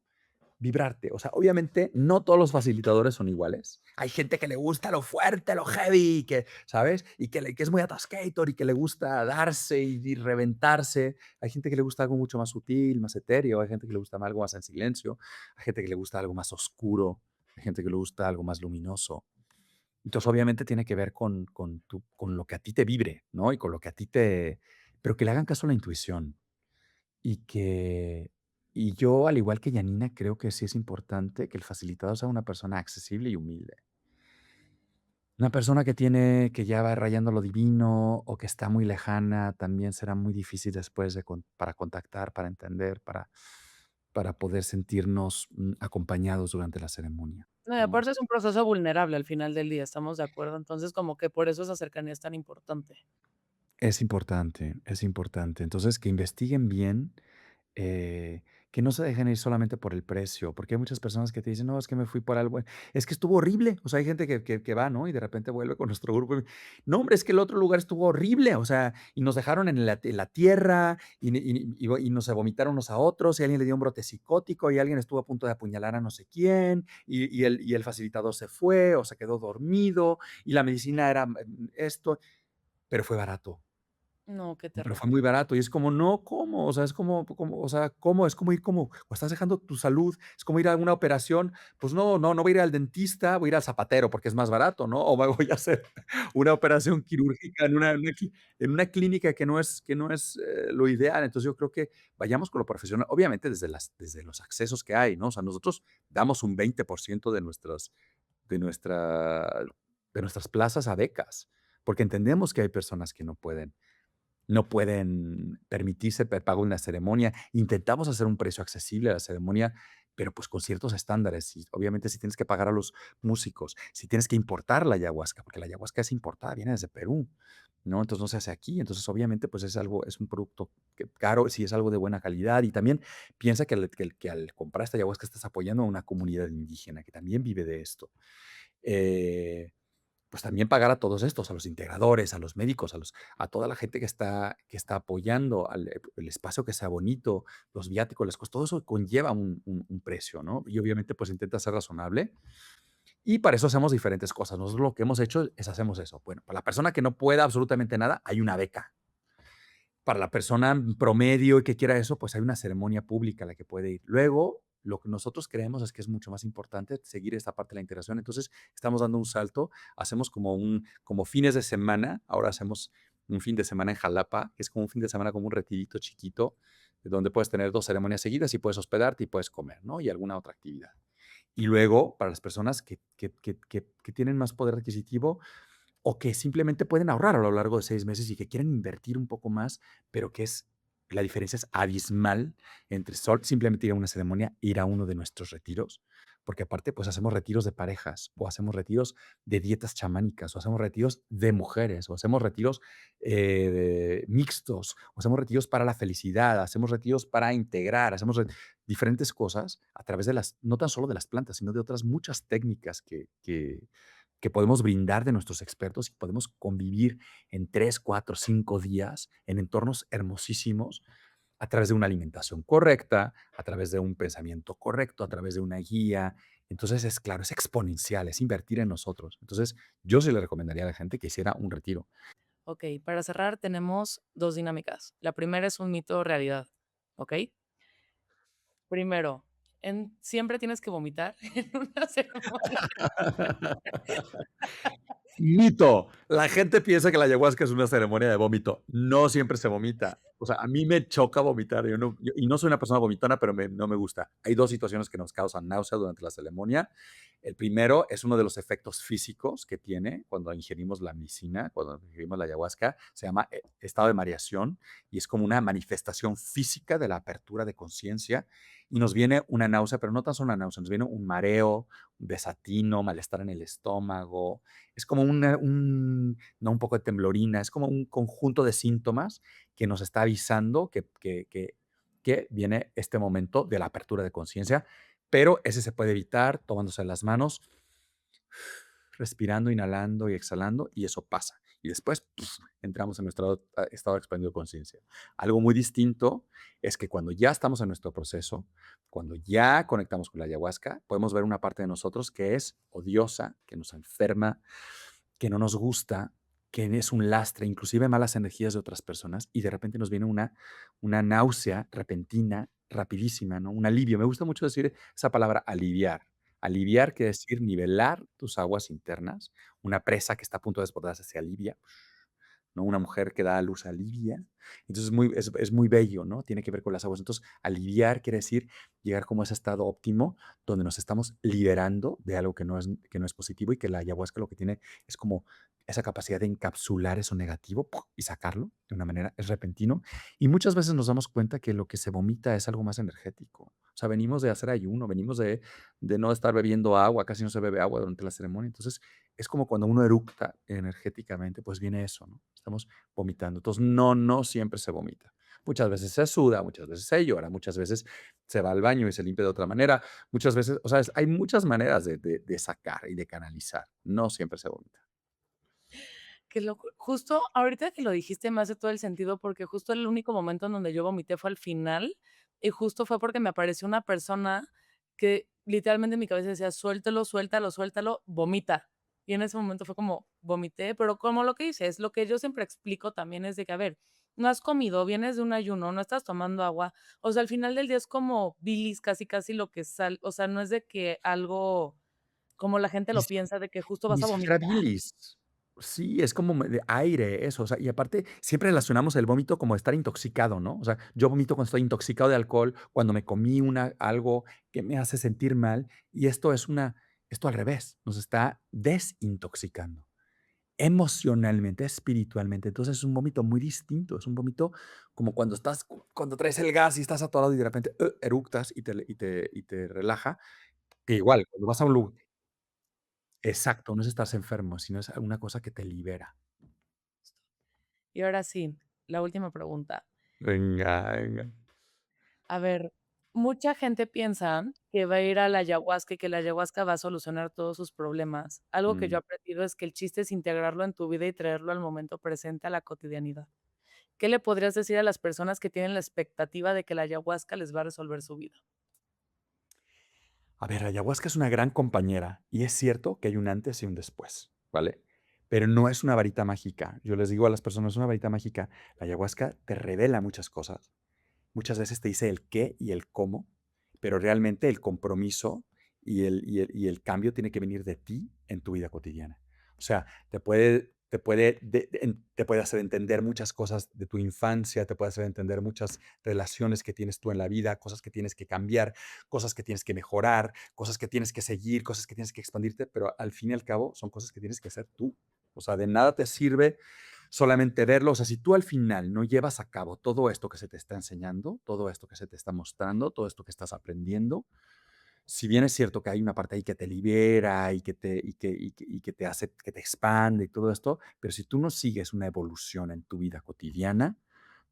vibrarte. O sea, obviamente no todos los facilitadores son iguales. Hay gente que le gusta lo fuerte, lo heavy, que, ¿sabes? Y que es muy atascator y que le gusta darse y reventarse. Hay gente que le gusta algo mucho más sutil, más etéreo. Hay gente que le gusta algo más en silencio. Hay gente que le gusta algo más oscuro. Hay gente que le gusta algo más luminoso. Entonces, obviamente tiene que ver con lo que a ti te vibre, ¿no? Y con lo que a ti te... Pero que le hagan caso a la intuición. Y que y yo, al igual que Yanina, creo que sí es importante que el facilitador sea una persona accesible y humilde. Una persona que ya va rayando lo divino o que está muy lejana, también será muy difícil después para contactar, para entender, para poder sentirnos, acompañados durante la ceremonia, No, y ¿no? aparte es un proceso vulnerable al final del día, ¿estamos de acuerdo? Entonces, como que por eso esa cercanía es tan importante. Es importante, es importante. Entonces, que investiguen bien, eh, que no se dejen ir solamente por el precio, porque hay muchas personas que te dicen: "No, es que me fui por algo, es que estuvo horrible". O sea, hay gente que va, ¿no? Y de repente vuelve con nuestro grupo y: "No, hombre, es que el otro lugar estuvo horrible". O sea, y nos dejaron en la tierra, y nos vomitaron unos a otros, y alguien le dio un brote psicótico, y alguien estuvo a punto de apuñalar a no sé quién, y el facilitador se fue, o se quedó dormido, y la medicina era, esto, pero fue barato. No, qué Pero terror. fue muy barato, y es como, no, ¿cómo? O sea, es como, o sea, ¿cómo? Es como ir como o estás dejando tu salud, es como ir a una operación, pues no voy a ir al dentista, voy a ir al zapatero porque es más barato, ¿no? O voy a hacer una operación quirúrgica en una clínica que no es lo ideal. Entonces, yo creo que vayamos con lo profesional, obviamente desde los accesos que hay, ¿no? O sea, nosotros damos un 20% de nuestra de nuestras plazas a becas, porque entendemos que hay personas que no pueden permitirse el pago de una ceremonia. Intentamos hacer un precio accesible a la ceremonia, pero pues con ciertos estándares. Y obviamente si tienes que pagar a los músicos, si tienes que importar la ayahuasca, porque la ayahuasca es importada, viene desde Perú, ¿no? Entonces no se hace aquí. Entonces obviamente pues es un producto caro, si es algo de buena calidad. Y también piensa que al comprar esta ayahuasca estás apoyando a una comunidad indígena que también vive de esto. Eh, pues también pagar a todos estos, a los integradores, a los médicos, a toda la gente que está apoyando el espacio que sea bonito, los viáticos, todo eso conlleva un precio, ¿no? Y obviamente pues intenta ser razonable y para eso hacemos diferentes cosas. Nosotros lo que hemos hecho es hacemos eso. Bueno, para la persona que no pueda absolutamente nada, hay una beca. Para la persona promedio y que quiera eso, pues hay una ceremonia pública a la que puede ir. Luego, lo que nosotros creemos es que es mucho más importante seguir esta parte de la integración. Entonces, estamos dando un salto, hacemos como fines de semana, ahora hacemos un fin de semana en Jalapa, que es como un fin de semana como un retirito chiquito, donde puedes tener 2 ceremonias seguidas y puedes hospedarte y puedes comer, ¿no? Y alguna otra actividad. Y luego, para las personas que tienen más poder adquisitivo, o que simplemente pueden ahorrar a lo largo de 6 meses y que quieren invertir un poco más, pero la diferencia es abismal entre simplemente ir a una ceremonia, ir a uno de nuestros retiros, porque aparte, pues hacemos retiros de parejas, o hacemos retiros de dietas chamánicas, o hacemos retiros de mujeres, o hacemos retiros mixtos, o hacemos retiros para la felicidad, hacemos retiros para integrar, hacemos diferentes cosas a través no tan solo de las plantas, sino de otras muchas técnicas que podemos brindar de nuestros expertos y podemos convivir en 3, 4, 5 días en entornos hermosísimos a través de una alimentación correcta, a través de un pensamiento correcto, a través de una guía. Entonces es claro, es exponencial, es invertir en nosotros. Entonces yo sí le recomendaría a la gente que hiciera un retiro. Ok, para cerrar tenemos 2 dinámicas. La primera es un mito o realidad, ¿ok? Primero, siempre tienes que vomitar en una ceremonia. Mito. La gente piensa que la ayahuasca es una ceremonia de vómito. No siempre se vomita. O sea, a mí me choca vomitar. Y no soy una persona vomitona, pero no me gusta. Hay dos situaciones que nos causan náusea durante la ceremonia. El primero es uno de los efectos físicos que tiene cuando ingerimos la medicina, cuando ingerimos la ayahuasca. Se llama estado de mareación y es como una manifestación física de la apertura de conciencia. Y nos viene una náusea, pero no tan solo una náusea, nos viene un mareo, un desatino, malestar en el estómago, es como no un poco de temblorina, es como un conjunto de síntomas que nos está avisando que viene este momento de la apertura de conciencia, pero ese se puede evitar tomándose las manos, respirando, inhalando y exhalando, y eso pasa. Y después entramos en nuestro estado expandido de conciencia. Algo muy distinto es que cuando ya estamos en nuestro proceso, cuando ya conectamos con la ayahuasca, podemos ver una parte de nosotros que es odiosa, que nos enferma, que no nos gusta, que es un lastre, inclusive malas energías de otras personas, y de repente nos viene una náusea repentina, rapidísima, ¿no? Un alivio. Me gusta mucho decir esa palabra aliviar. Aliviar quiere decir nivelar tus aguas internas. Una presa que está a punto de desbordarse se alivia, ¿no? Una mujer que da a luz alivia. Entonces es muy bello, ¿no? Tiene que ver con las aguas. Entonces, aliviar quiere decir llegar como a ese estado óptimo donde nos estamos liberando de algo que no es positivo y que la ayahuasca lo que tiene es como esa capacidad de encapsular eso negativo ¡puf! Y sacarlo de una manera, es repentino. Y muchas veces nos damos cuenta que lo que se vomita es algo más energético. O sea, venimos de hacer ayuno, venimos de no estar bebiendo agua, casi no se bebe agua durante la ceremonia. Entonces, es como cuando uno eructa energéticamente, pues viene eso, ¿no? Estamos vomitando. Entonces, no siempre se vomita. Muchas veces se suda, muchas veces se llora, muchas veces se va al baño y se limpia de otra manera, muchas veces, o sea, hay muchas maneras de sacar y de canalizar. No siempre se vomita. Que loco. Justo ahorita que lo dijiste me hace todo el sentido, porque justo el único momento en donde yo vomité fue al final, y justo fue porque me apareció una persona que literalmente en mi cabeza decía: "Suéltalo, suéltalo, suéltalo, vomita". Y en ese momento fue como vomité, pero como lo que dices, lo que yo siempre explico también es de que, a ver, no has comido, vienes de un ayuno, no estás tomando agua, o sea, al final del día es como bilis, casi, casi lo que o sea, no es de que algo como la gente Ni lo si piensa, de que justo ni vas a siquiera vomitar. bilis. Sí, es como de aire eso, o sea, y aparte siempre relacionamos el vómito como estar intoxicado, ¿no? O sea, yo vomito cuando estoy intoxicado de alcohol, cuando me comí algo que me hace sentir mal, y esto al revés, nos está desintoxicando. Emocionalmente, espiritualmente. Entonces, es un vómito muy distinto, es un vómito como cuando traes el gas y estás atorado y de repente, eructas y te relaja, que igual, cuando vas a un lugar exacto, no es estar enfermo, sino es una cosa que te libera. Y ahora sí, la última pregunta. Venga, venga. A ver, mucha gente piensa que va a ir a la ayahuasca y que la ayahuasca va a solucionar todos sus problemas. Algo que yo he Mm. aprendido es que el chiste es integrarlo en tu vida y traerlo al momento presente, a la cotidianidad. ¿Qué le podrías decir a las personas que tienen la expectativa de que la ayahuasca les va a resolver su vida? A ver, ayahuasca es una gran compañera y es cierto que hay un antes y un después, ¿vale? Pero no es una varita mágica. Yo les digo a las personas, es una varita mágica. La ayahuasca te revela muchas cosas. Muchas veces te dice el qué y el cómo, pero realmente el compromiso y el cambio tiene que venir de ti en tu vida cotidiana. O sea, te puede hacer entender muchas cosas de tu infancia, te puede hacer entender muchas relaciones que tienes tú en la vida, cosas que tienes que cambiar, cosas que tienes que mejorar, cosas que tienes que seguir, cosas que tienes que expandirte, pero al fin y al cabo son cosas que tienes que hacer tú. O sea, de nada te sirve solamente verlo. O sea, si tú al final no llevas a cabo todo esto que se te está enseñando, todo esto que se te está mostrando, todo esto que estás aprendiendo, si bien es cierto que hay una parte ahí que te libera y que te hace, que te expande y todo esto, pero si tú no sigues una evolución en tu vida cotidiana,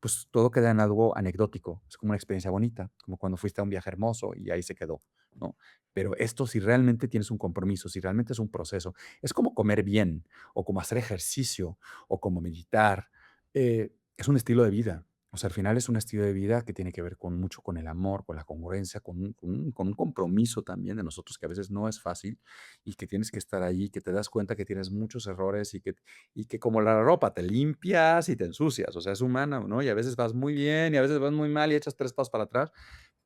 pues todo queda en algo anecdótico. Es como una experiencia bonita, como cuando fuiste a un viaje hermoso y ahí se quedó, ¿no? Pero esto, si realmente tienes un compromiso, si realmente es un proceso, es como comer bien, o como hacer ejercicio, o como meditar. Es un estilo de vida. O sea, al final es un estilo de vida que tiene que ver con mucho con el amor, con la congruencia, con un compromiso también de nosotros, que a veces no es fácil y que tienes que estar ahí, que te das cuenta que tienes muchos errores y que como la ropa, te limpias y te ensucias, o sea, es humana, ¿no? Y a veces vas muy bien y a veces vas muy mal y echas 3 pasos para atrás,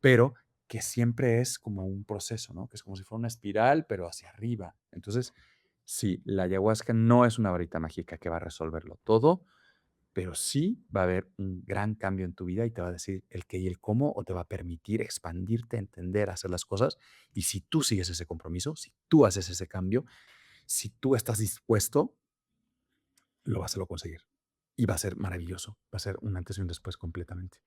pero que siempre es como un proceso, ¿no? Que es como si fuera una espiral, pero hacia arriba. Entonces, sí, la ayahuasca no es una varita mágica que va a resolverlo todo, pero sí va a haber un gran cambio en tu vida y te va a decir el qué y el cómo, o te va a permitir expandirte, entender, hacer las cosas. Y si tú sigues ese compromiso, si tú haces ese cambio, si tú estás dispuesto, lo vas a lo conseguir. Y va a ser maravilloso. Va a ser un antes y un después completamente.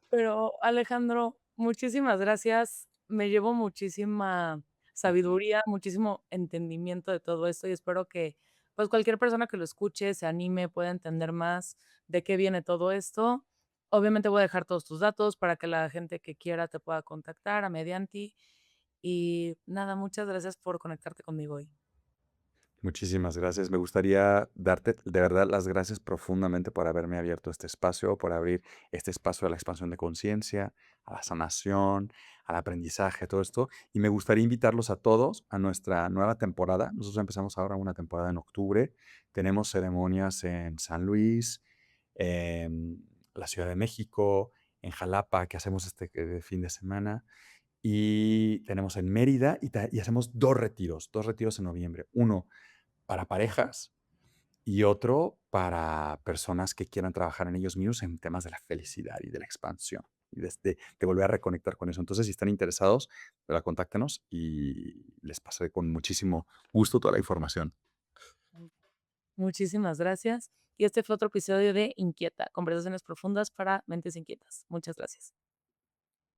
Pero, Alejandro, muchísimas gracias. Me llevo muchísima Ujú. sabiduría, muchísimo entendimiento de todo esto y espero que, pues, cualquier persona que lo escuche, se anime, pueda entender más de qué viene todo esto. Obviamente voy a dejar todos tus datos para que la gente que quiera te pueda contactar a medianti. Y nada, muchas gracias por conectarte conmigo hoy. Muchísimas gracias. Me gustaría darte de verdad las gracias profundamente por haberme abierto este espacio, por abrir este espacio a la expansión de conciencia, a la sanación, al aprendizaje, todo esto. Y me gustaría invitarlos a todos a nuestra nueva temporada. Nosotros empezamos ahora una temporada en octubre. Tenemos ceremonias en San Luis, en la Ciudad de México, en Jalapa, que hacemos este fin de semana. Y tenemos en Mérida y hacemos dos retiros en noviembre. Uno para parejas y otro para personas que quieran trabajar en ellos mismos en temas de la felicidad y de la expansión y de volver a reconectar con eso. Entonces, si están interesados, ¿verdad? Contáctenos y les pasaré con muchísimo gusto toda la información. Muchísimas gracias. Y este fue otro episodio de Inquieta, conversaciones profundas para mentes inquietas. Muchas gracias.